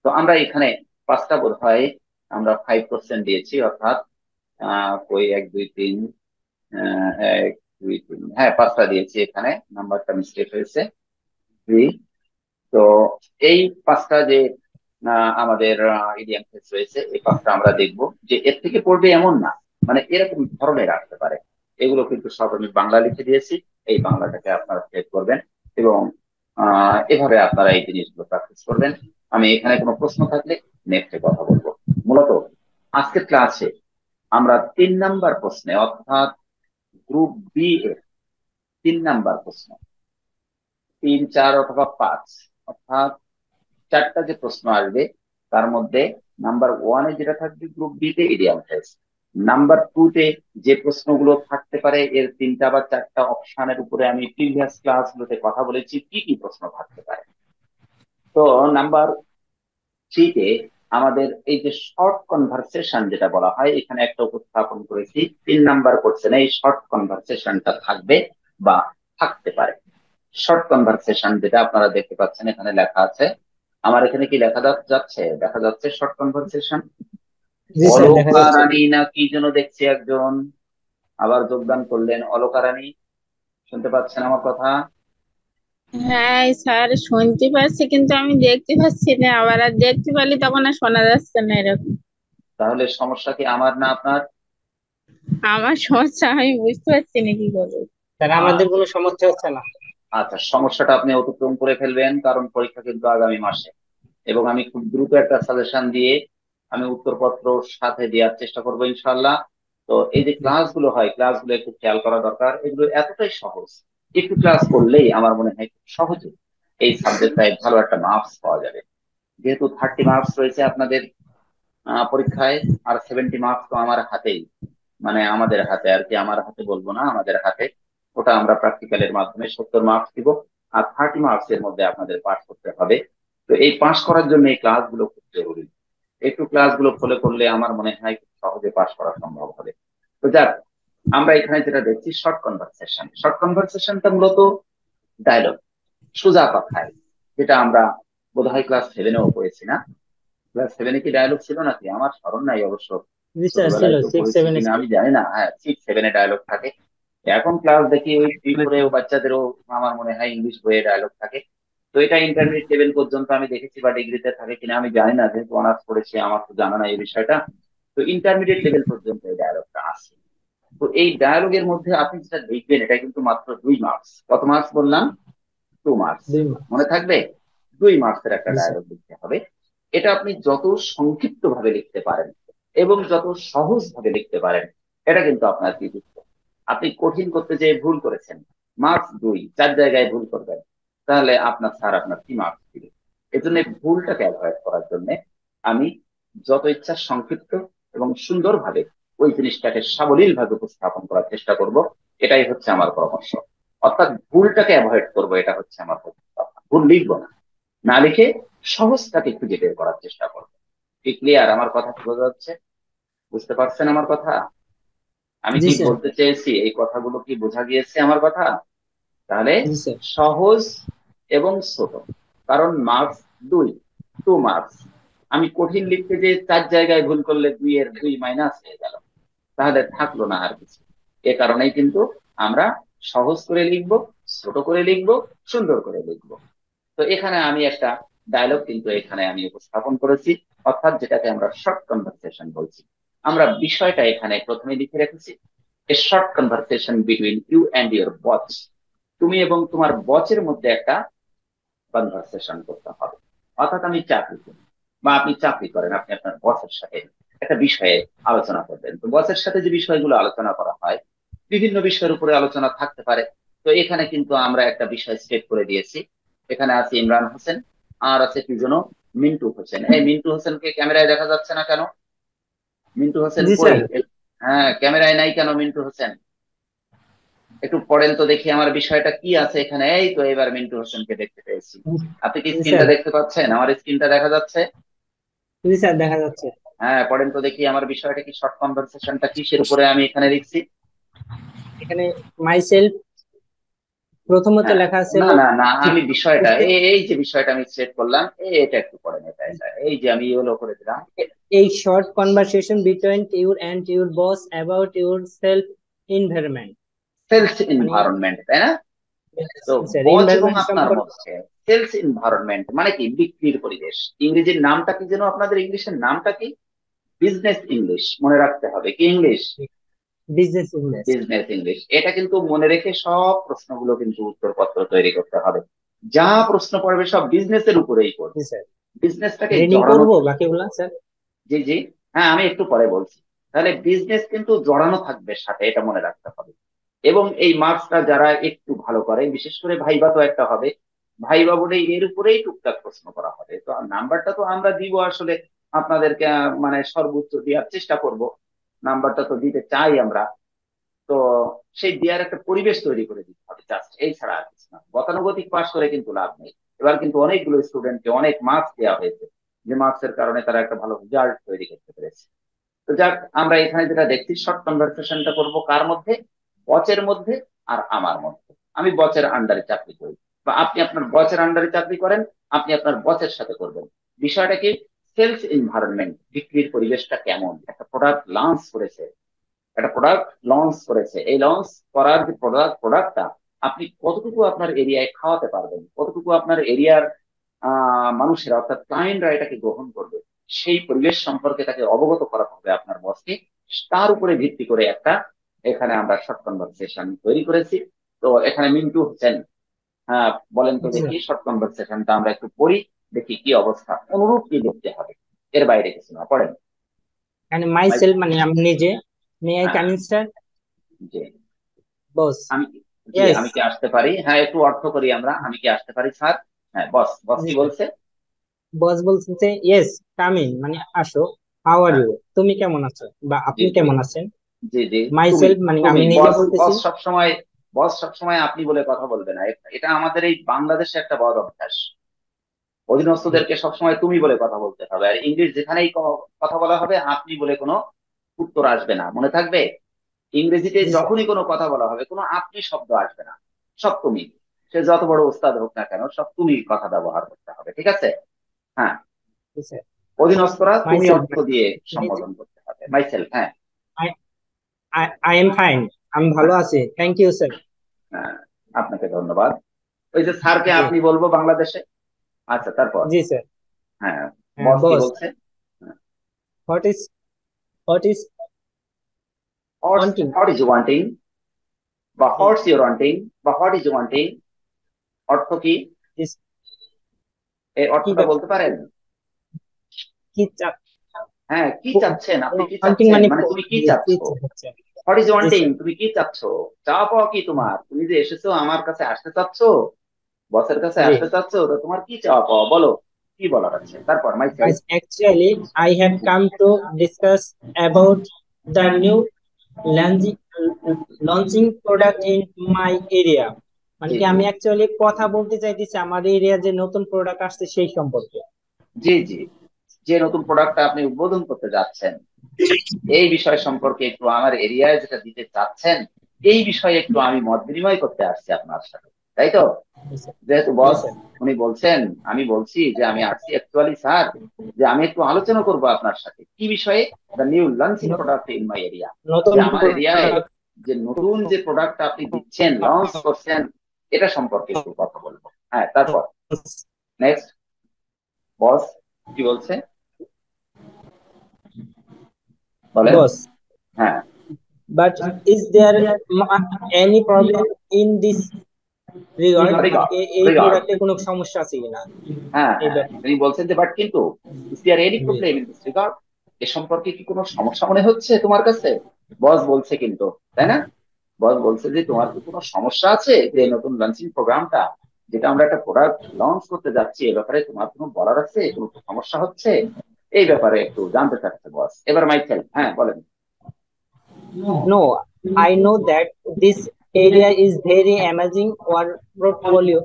তো আমরা এখানে 5টা বোধ হয় আমরা 5% দিয়েছি, অর্থাৎ কই 1 2 3, 1 2 3, হ্যাঁ 5টা দিয়েছি, এখানে নাম্বারটা মিস্টেক হয়েছে 3। তো এই 5টা যে আমাদের ইডিয়াম ফ্রেজ রয়েছে, এই 5টা আমরা দেখবো, যে এর থেকে পড়বে এমন না, মানে এরকম ধরনের আসতে পারে। এগুলো কিন্তু সব আমি বাংলা লিখে দিয়েছি, এই বাংলাটাকে আপনারা সেভ করবেন, এবং এভাবে আপনারা এই জিনিসগুলো প্র্যাকটিস করবেন। আমি এখানে কোনো প্রশ্ন থাকলে নেক্সটে কথা বলবো। মূলত আজকের ক্লাসে আমরা 3 নাম্বার প্রশ্নে, অর্থাৎ গ্রুপ বি এর 3 নাম্বার প্রশ্ন, 3 4 অথবা 5, অর্থাৎ 4টা যে প্রশ্ন আসবে তার মধ্যে নাম্বার 1-এ যেটা থাকবে গ্রুপ বি তে ইডিয়াম ফ্রেজ। নাম্বার 2-তে যে প্রশ্নগুলো থাকতে পারে এর 3টা বা 4টা অপশনের উপরে আমি প্রিভিয়াস ক্লাসগুলোতে কথা বলেছি কি কি প্রশ্ন থাকতে পারে। তো নাম্বার 3-তে আমাদের এই যে শর্ট কনভারসেশন যেটা বলা হয় এখানে একটা উপস্থাপন করেছি 3 নাম্বার কোশ্চেনে এই শর্ট কনভারসেশনটা থাকবে বা থাকতে পারে। শর্ট কনভারসেশন যেটা আপনারা দেখতে পাচ্ছেন এখানে লেখা আছে, আমার এখানে কি যাচ্ছে দেখা যাচ্ছে শর্ট কনভারসেশন। জি স্যার দেখা অলকা যাচ্ছে। রানী না কি যেন দেখছি একজন আবার যোগদান করলেন, অলকা রানী শুনতে পাচ্ছেন আমার কথা? হ্যাঁ স্যার শুনতে পাচ্ছি, কিন্তু আমি দেখতে পাচ্ছি না, আবার আর দেখতে পারলে তখন আর শোনা যাচ্ছে না এরকম। তাহলে সমস্যা কি আমার না আপনার? আমার সমস্যা আমি বুঝতে পারছি না কি করবো। স্যার আমাদের কোনো সমস্যা হচ্ছে না। আচ্ছা, সমস্যাটা আপনি অতিক্রম করে ফেলবেন কারণ পরীক্ষা কিন্তু আগামী মাসে, এবং আমি খুব দ্রুত একটা সাজেশন দিয়ে আমি উত্তরপত্র সাথে দেওয়ার চেষ্টা করবো ইনশাল্লাহ। তো এই যে ক্লাসগুলো হয় ক্লাসগুলো একটু খেয়াল করা দরকার, এগুলো এতটাই সহজ, একটু ক্লাস করলেই আমার মনে হয় খুব সহজে এই সাবজেক্টটায় ভালো একটা মার্কস পাওয়া যাবে। যেহেতু 30 মার্কস রয়েছে আপনাদের পরীক্ষায়, আর 70 মার্কস তো আমার হাতেই, মানে আমাদের হাতে আর কি, আমার হাতে বলবো না, আমাদের হাতে। ওটা আমরা প্র্যাকটিক্যালের মাধ্যমে 70 মার্কস দিব, আর 30 মার্কস এর মধ্যে আপনাদের পাস করতে হবে। তো এই পাস করার জন্য এই ক্লাসগুলো খুব জরুরি। একটু ক্লাসগুলো ফলো করলে আমার মনে হয় খুব সহজে পাস করা সম্ভব হবে। তো যাক, আমরা এখানে যেটা দেখছি শর্ট কনভারসেশন, শর্ট কনভারসেশনটা মূলত ডায়লগ, সোজা কথায়, যেটা আমরা বোধহয় ক্লাস 7-এও পড়েছি না? ক্লাস 7-এ কি ডায়লগ ছিল নাকি? আমার স্মরণ নাই অবশ্য, জি স্যার ছিল, ছোটবেলায় তো 6, পড়েছি 7 কিনা ছিল। আমি জানি না। হ্যাঁ, 6-7-এ ডায়লগ থাকে। এখন ক্লাস দেখি ওই 3-4-এও বাচ্চাদেরও আমার মনে হয় ইংলিশ বইয়ে ডায়লগ থাকে। তো এটা ইন্টারমিডিয়েট লেভেল পর্যন্ত আমি দেখেছি, বা ডিগ্রিতে থাকে কিনা আমি জানি না, যেহেতু অনার্স পড়েছি আমার তো জানা নাই এই বিষয়টা। তো ইন্টারমিডিয়েট লেভেল পর্যন্ত এই ডায়লগটা আছে। তো এই ডায়ালগের মধ্যে আপনি যেটা লিখবেন এটা কিন্তু মাত্র 2 মার্কস। কত মার্কস বললাম? 2 মার্কস। 2 মাস। মনে থাকবে? 2 মার্কসের একটা জি স্যার। ডায়ালগ লিখতে হবে। এটা আপনি যত সংক্ষিপ্ত ভাবে লিখতে পারেন এবং যত সহজ ভাবে লিখতে পারেন এটা কিন্তু আপনার কৃতিত্ব। আপনি কঠিন করতে যেয়ে ভুল করেছেন, মার্কস 2, 4 জায়গায় ভুল করবেন, তাহলে আপনার স্যার আপনার কি মার্কস দিবে? এই জন্য ভুলটাকে অ্যাভয়েড করার জন্য আমি যত ইচ্ছা সংক্ষিপ্ত এবং সুন্দরভাবে ওই জিনিসটাকে সাবলীল ভাবে উপস্থাপন করার চেষ্টা করব। এটাই হচ্ছে আমার পরামর্শ। অর্থাৎ ভুলটাকে অ্যাভয়েড করবো, এটা হচ্ছে আমার প্রথম কথা। ভুল লিখবো না, না লিখে সহজটাকে খুঁজে বের করার চেষ্টা করবো। কি ক্লিয়ার? আমার কথা কি বোঝা যাচ্ছে? বুঝতে পারছেন আমার কথা? আমি জি কি স্যার। বলতে চেয়েছি এই কথাগুলো কি বোঝা গিয়েছে আমার কথা? তাহলে জি স্যার। সহজ এবং ছোট, কারণ মার্কস 2, 2 মার্কস। আমি কঠিন লিখতে যে 4 জায়গায় ভুল করলে 2-এর 2 মাইনাস হয়ে গেল, তাহলে থাকলো না আর কিছু। এ কারণেই কিন্তু আমরা সহজ করে লিখবো, ছোট করে লিখবো, সুন্দর করে লিখবো। তো এখানে আমি একটা ডায়লগ কিন্তু এখানে আমি উপস্থাপন করেছি, অর্থাৎ যেটাকে আমরা শর্ট কনভারসেশন বলছি। আমরা বিষয়টা এখানে প্রথমে লিখে রেখেছি, a short conversation between you and your boss. তুমি এবং তোমার বসের মধ্যে একটা কনভারসেশন করতে হবে। অর্থাৎ আমি চাকরি করি বা আপনি চাকরি করেন, আপনি আপনার বসের সাথে একটা বিষয়ে আলোচনা করবেন। তো বসের সাথে যে বিষয়গুলো আলোচনা করা হয় বিভিন্ন বিষয়ের উপরে আলোচনা থাকতে পারে। তো এখানে কিন্তু আমরা একটা বিষয় সেট করে দিয়েছি। এখানে আছে ইমরান হোসেন, আর আছে কি যেন মিন্টু হোসেন। এই মিন্টু হোসেনকে ক্যামেরায় দেখা যাচ্ছে না কেন? মিন্টু হোসেন জি কই? স্যার। হ্যাঁ, ক্যামেরায় নাই কেন মিন্টু হোসেন? একটু পড়েন তো দেখি আমার বিষয়টা কি আছে এখানে। এই তো এবার মিন্টু হোসেনকে দেখতে পেয়েছি। আপনি কি জি স্ক্রিনটা স্যার। দেখতে পাচ্ছেন? আমার স্ক্রিনটা দেখা যাচ্ছে? জি স্যার দেখা যাচ্ছে। হ্যাঁ, পড়েন তো দেখি আমার বিষয়টা কি, শর্ট কনভারসেশনটা কিসের উপরে আমি এখানে লিখছি। এখানে মাই সেলফ প্রথমত হ্যাঁ, লেখা আছে না হলো না না, আমি বিষয়টা system- এই যে বিষয়টা আমি সেট করলাম, এটা একটু পড়েন। এটা এই যে আমি ইয়েলো করে দিলাম, a short conversation between you and your boss about your self environment। সেলস মানে এনভায়রনমেন্ট, তাই না? তো স্যার বস এবং এনভায়রনমেন্ট আপনার সম্পর্কে। মধ্যে সেলস এনভায়রনমেন্ট মানে কি? বিক্রির পরিবেশ। ইংরেজির নামটা কি যেন আপনাদের? ইংলিশের নামটা কি? Business English. মনে রাখতে হবে কি English? Business English. Business English. এটা কিন্তু মনে রেখে সব প্রশ্নগুলো কিন্তু উত্তরপত্র তৈরি করতে হবে। যা প্রশ্ন পড়বে সব বিজনেসের উপরেই পড়বে। জি স্যার। বিজনেসটাকে রিডিং জড়ানো করবো থাকবে। বাকিগুলা স্যার? জি জি, হ্যাঁ আমি একটু পরে বলছি। তাহলে বিজনেস কিন্তু জড়ানো থাকবে সাথে, এটা মনে রাখতে হবে। এবং এই মার্কসটা যারা একটু ভালো করে, বিশেষ করে ভাইবা তো একটা হবে, ভাইবা বোর্ডে এর উপরেই টুকটাক প্রশ্ন করা হবে। তো নাম্বারটা তো আমরা দিব আসলে আপনাদেরকে মানে সর্বোচ্চ দেওয়ার চেষ্টা করব, নাম্বারটা তো দিতে চাই আমরা। তো সেই দেওয়ার একটা পরিবেশ তৈরি করে দিতে হবে, জাস্ট এই ছাড়া আর কিছু না। গতানুগতিক পাস করে কিন্তু লাভ নেই। এবার কিন্তু অনেকগুলো স্টুডেন্টকে অনেক মার্কস দেওয়া হয়েছে, যে মার্কসের কারণে তারা একটা ভালো রেজাল্ট তৈরি করতে পেরেছে। তো যাক, আমরা এখানে যেটা দেখছি, শর্ট কনভারসেশনটা করব কার মধ্যে? বচের মধ্যে আর আমার মধ্যে। আমি বচের আন্ডারে চাকরি করি, বা আপনি আপনার বচের আন্ডারে চাকরি করেন, আপনি আপনার বচের সাথে করবেন। বিষয়টা কি? সেলস এনভায়রনমেন্ট, বিক্রির পরিবেশটা কেমন? একটা প্রোডাক্ট লঞ্চ করেছে, এই লঞ্চ করার যে প্রোডাক্টটা আপনি কতটুকু আপনার এরিয়ায় খাওয়াতে পারবেন, কতটুকু আপনার এরিয়ার মানুষেরা অর্থাৎ ক্লায়েন্টরা এটাকে গ্রহণ করবে, সেই পরিবেশ সম্পর্কে তাকে অবগত করাতে হবে আপনার বসকে। তার উপরে ভিত্তি করে একটা এখানে আমরা শর্ট কনভারসেশন তৈরি করেছি। তো এখানে মিন্টু হোসেন, হ্যাঁ বলেন তো জি দেখি, শর্ট কনভারসেশনটা আমরা একটু পড়ি, দেখি কি অবস্থা। অনুরূপ কি লিখতে হবে, এর বাইরে কিছু না, পড়েন। and myself মানে আমি নিজে, may I হ্যাঁ, come in start G. boss? আমি জি, Yes, আমি কি আসতে পারি? হ্যাঁ, একটু অর্থ করি আমরা, আমি কি আসতে পারি স্যার? হ্যাঁ, বস বস জি কি স্যার। বলছে? বস বলছে yes, come in মানে আসো। how are হ্যাঁ, you, তুমি কেমন আছো বা জি আপনি জি কেমন আছেন? জি জি। তুমি myself মানে তুমি আমি নিজে বস, বলতেছি। বস সবসময় আপনি বলে কথা বলবে না। এটা আমাদের এই বাংলাদেশে একটা বড় অভ্যাস। জি অধীনস্থদেরকে সবসময় তুমি বলে কথা বলতে হবে, আর ইংলিশ যেখানেই কথা বলা হবে আপনি বলে কোনো উত্তর আসবে না, মনে থাকবে। ইংরেজিতে জি স্যার। যখনই কোনো কথা বলা হবে কোনো আপনি শব্দ আসবে না, সব তুমি। সে যত বড় ওস্তাদ হোক না কেন, সব তুমি কথা ব্যবহার করতে হবে, ঠিক আছে? হ্যাঁ, জি স্যার। অধীনস্থরা তুমি myself অর্থ মানে দিয়ে নিজে। সম্বোধন করতে হবে। মাইসেলফ, হ্যাঁ। I I am fine, আমি ভালো হ্যাঁ, আছি, থ্যাংক ইউ স্যার। হ্যাঁ, আপনাকে ধন্যবাদ। ওই যে স্যারকে জি আপনি বলবো বাংলাদেশে। আচ্ছা, তারপর? জি স্যার। হ্যাঁ, বস কি বস, বলছে? what is what is wanting? What is wanting, বা জি হোয়াটস ইউর ওয়ান্টিং, বা হোয়াট ইজ ওয়ান্টিং, অর্থ কি? is এই কি অর্থটা বলতে পারেন? কি হ্যাঁ, কি চাচ্ছেন আপনি? কি wanting চাচ্ছেন মানে মানে তুমি কি জি, কি চাচ্ছো? হচ্ছে? What is G wanting, sir. তুমি কি চাচ্ছো? চাওয়া পাওয়া কি তোমার? তুমি যে এসেছো আমার কাছে, আসতে চাচ্ছো, বসের কাছে জি, আসতে চাচ্ছো, তো তোমার কি চাওয়া পাওয়া বলো, কি বলার আছে? তারপর myself. as actually I have come to discuss about the new launching launching product in my area, মানে জি কি জি আমি অ্যাকচুয়ালি কথা বলতে চাইতেছি আমার এরিয়া যে নতুন প্রোডাক্ট আসছে সেই সম্পর্কে। জি জি, যে নতুন প্রোডাক্টটা আপনি উদ্বোধন করতে যাচ্ছেন, এই বিষয় সম্পর্কে একটু আমার এরিয়ায় যেটা দিতে চাচ্ছেন, এই বিষয়ে একটু আমি মত বিনিময় করতে আসছি আপনার সাথে, তাই তো? জি স্যার। যেহেতু জি বস স্যার। উনি বলছেন, আমি বলছি যে আমি আসছি অ্যাকচুয়ালি স্যার, যে আমি একটু আলোচনা করব আপনার সাথে কি বিষয়ে? The new launching product in my area, নতুন যে আমার এরিয়ায় প্রোডাক্ট। যে নতুন যে প্রোডাক্টটা আপনি দিচ্ছেন, লঞ্চ করছেন, এটা সম্পর্কে একটু কথা বলবো। হ্যাঁ, তারপর নেক্সট, বস কি বলছে বলেন। বস, হ্যাঁ but is there any problem in this regard, মানে রিগার্ড, এই রিগার্ড, প্রোডাক্টে কোনো সমস্যা আছে কিনা হ্যাঁ এই হ্যাঁ, ব্যাপারে? তিনি বলছেন যে বাট কিন্তু, ইজ দেয়ার এনি জি প্রবলেম ইন দিস রিগার্ড, এ সম্পর্কে কি কোনো সমস্যা মনে হচ্ছে তোমার কাছে? বস বলছে কিন্তু, তাই না? বস বলছে যে তোমার কি কোনো সমস্যা আছে, যে জি। নতুন লঞ্চিং প্রোগ্রামটা, যেটা আমরা একটা প্রোডাক্ট লঞ্চ করতে যাচ্ছি, এ ব্যাপারে তোমার কোনো বলার আছে, কোনো সমস্যা হচ্ছে, এই ব্যাপারে একটু জানতে চাচ্ছে বস। এবার মাইকেল, হ্যাঁ বলেন। No, I know that this area is very amazing or portfolio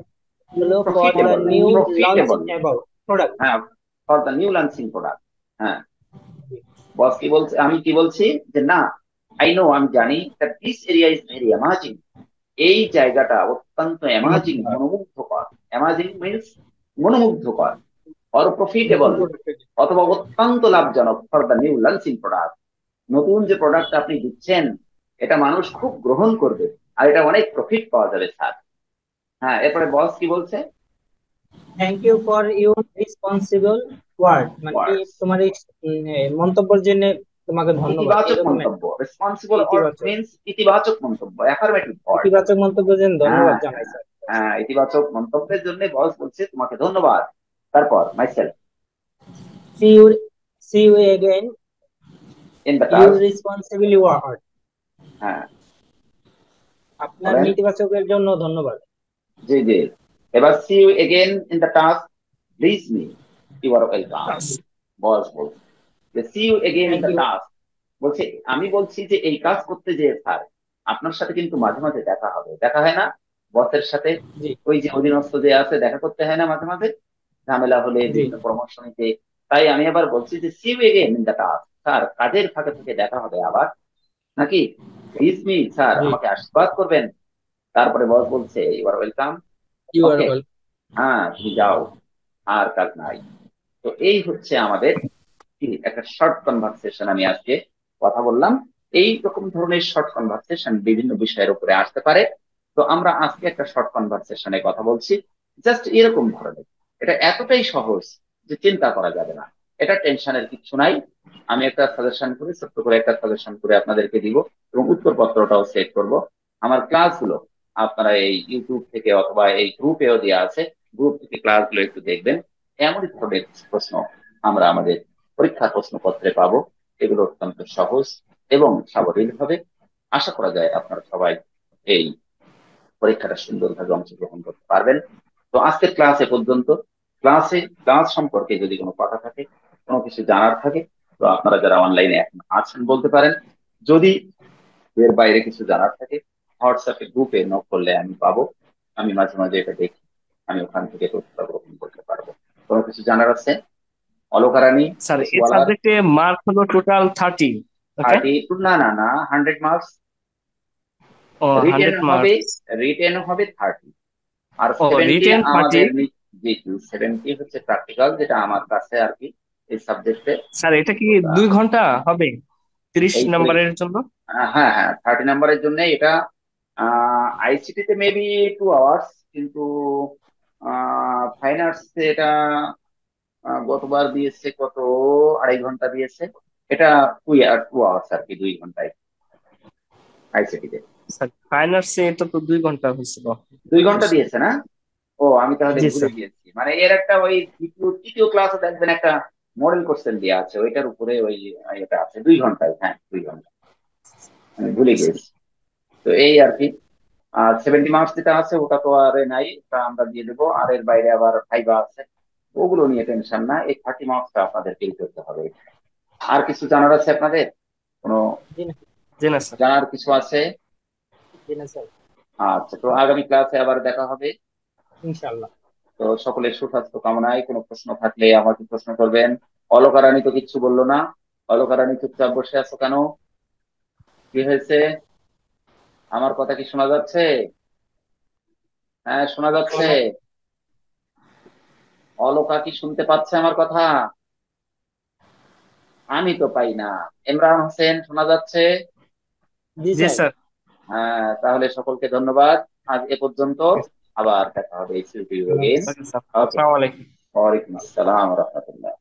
for the profitable, new profitable, launching about product. হ্যাঁ, for the new launching product. হ্যাঁ, বস কি বলছে, আমি কি বলছি যে না, আই নো, আমি জানি, that this area is very amazing, এই জায়গাটা অত্যন্ত অ্যামাজিং, মনোমুগ্ধকর। অ্যামাজিং মিন্স মনোমুগ্ধকর, অর প্রফিটেবল, নতুন প্রোডাক্ট। অথবা অত্যন্ত লাভজনক, for the new launching product, নতুন যে প্রোডাক্ট আপনি দিচ্ছেন এটা মানুষ খুব গ্রহণ করবে, আর এটা অনেক প্রফিট পাওয়া যাবে স্যার। হ্যাঁ, এরপরে বস কি বলছে? Thank you for your responsible word, মানে কি ওয়ার্ডস, তোমার এই মন্তব্যের জন্য তোমাকে ধন্যবাদ, ইতিবাচক এরকম মন্তব্য, রেসপন্সিবল ইতিবাচক মিন্স ইতিবাচক মন্তব্য, অ্যাফার্মেটিভ ওয়ার্ড। ইতিবাচক মন্তব্যের জন্য হ্যাঁ ধন্যবাদ জানাই হ্যাঁ স্যার। হ্যাঁ, ইতিবাচক মন্তব্যের জন্য বস বলছে তোমাকে ধন্যবাদ। তারপর myself, See you, see you again. In the Your task, responsible word, হ্যাঁ আপনার বলেন। নেতিবাচকের জন্য ধন্যবাদ। জি জি, এবার see you again in the task, please me, you are welcome. Boss বলছে যে see you again in thank the you. Task. বলছে আমি বলছি যে এই কাজ করতে যে স্যার আপনার সাথে কিন্তু মাঝে মাঝে দেখা হবে, দেখা হয় না বসের সাথে? জি ওই যে অধীনস্থ যে আছে দেখা করতে হয় না মাঝে মাঝে, ঝামেলা হলে জি বিভিন্ন পরামর্শ নিতে? তাই আমি আবার বলছি যে see you again in the task, sir কাজের ফাঁকে ফাঁকে দেখা হবে আবার, নাকি? প্লিজ মি স্যার, জি। আমাকে আশীর্বাদ করবেন। তারপরে বস বলছে you are welcome. You are okay, well. হ্যাঁ তুমি যাও, আর কাজ নাই। তো এই হচ্ছে আমাদের কি একটা শর্ট কনভারসেশন আমি আজকে কথা বললাম। এই রকম ধরনের শর্ট কনভারসেশন বিভিন্ন বিষয়ের উপরে আসতে পারে। তো আমরা আজকে একটা শর্ট কনভারসেশনে কথা বলছি, জাস্ট এরকম ধরনের। এটা এতটাই সহজ যে চিন্তা করা যাবে না, এটা টেনশনের কিছু নাই। আমি একটা সাজেশন করে, ছোট্ট করে একটা সাজেশন করে আপনাদেরকে দিব, এবং উত্তরপত্রটাও সেট করব। আমার ক্লাসগুলো আপনারা এই ইউটিউব থেকে অথবা এই গ্রুপেও দেওয়া আছে, গ্রুপ থেকে ক্লাসগুলো একটু দেখবেন। এমন ধরনের প্রশ্ন আমরা আমাদের পরীক্ষার প্রশ্নপত্রে পাবো। এগুলো অত্যন্ত সহজ এবং সাবলীল হবে। আশা করা যায় আপনারা সবাই এই পরীক্ষাটা সুন্দরভাবে অংশগ্রহণ করতে পারবেন। তো আজকের ক্লাস এ পর্যন্ত। ক্লাস সম্পর্কে যদি কোনো কথা থাকে, কোনো কিছু জানার থাকে, তো আপনারা যারা অনলাইনে এখন আছেন বলতে পারেন। যদি এর বাইরে কিছু জানার থাকে, হোয়াটসঅ্যাপে গ্রুপে নক করলে আমি পাবো। আমি মাঝে মাঝে এটা দেখি, আমি ওখান থেকে তথ্য গ্রহণ করতে পারবো। কোনো কিছু জানার আছে? অলকা রানী, স্যার কিছু এই বলার? সাবজেক্টে মার্ক হলো টোটাল 30। ওকে। 30? না না না, 100 মার্কস। ও, রিটেন 100 হবে, মার্কস। রিটেন হবে 30। আর ও, 70 রিটেন 30। আমাদের জি জি, 70 হচ্ছে প্র্যাকটিক্যাল, যেটা আমার কাছে আর কি এই সাবজেক্টে। স্যার এটা কি ওটা 2 ঘন্টা হবে 30 এই নম্বরের জন্য? হ্যাঁ হ্যাঁ, 30 নাম্বারের জন্য এটা। আইসিটি তে মেবি 2 আওয়ার্স, কিন্তু ফাইন আর্টস এটা গতবার দিয়েছে কত, 2.5 ঘন্টা দিয়েছে। এটা 2 আওয়ার্স আর কি, 2 ঘন্টায় আইসিটি তে। স্যার ফাইনার্সে এটা তো 2 ঘন্টা হয়েছিল। 2 ঘন্টা দিয়েছে না? ও, আমি তাহলে জি ভুলে স্যার। গিয়েছি। মানে এর একটা ওই তৃতীয় ক্লাসে দেখবেন একটা মডেল কোশ্চেন দেওয়া আছে, ওইটার উপরে ওই এটা আছে 2 ঘন্টায়, হ্যাঁ 2 ঘন্টা, আমি ভুলে গিয়েছি। তো এই আর কি। আর 70 মার্কস যেটা আছে ওটা তো আর নাই, ওটা আমরা দিয়ে দেবো। আর এর বাইরে আবার ভাইবা আছে, ওগুলো নিয়ে টেনশন না। এই 30 মার্কসটা আপনাদেরকে করতে হবে। আর কিছু জানার আছে আপনাদের? কোনো জি না, জি না স্যার। জানার কিছু আছে? জি না স্যার। আচ্ছা, তো আগামী ক্লাসে আবার দেখা হবে। ইনশাআল্লাহ। তো সকলের সুস্বাস্থ্য কামনায়, কোনো প্রশ্ন থাকলে আমাকে প্রশ্ন করবেন। অলকা রানী তো কিচ্ছু বললো না। অলকা রানী চুপচাপ বসে আছো কেন? কি হয়েছে? আমার কথা কি শোনা যাচ্ছে? হ্যাঁ শোনা যাচ্ছে। অলকা কি শুনতে পাচ্ছে আমার কথা? আমি তো পাই না। ইমরান হোসেন শোনা যাচ্ছে? জি জি স্যার। স্যার। হ্যাঁ, তাহলে সকলকে ধন্যবাদ। আজ এ পর্যন্ত। আবার দেখা হবে। আল্লাহ এগেইন। হাফেজ। ওকে স্যার, ওকে। আসসালামু আলাইকুম। ওয়ালাইকুম আসসালাম রহমতুল্লাহ।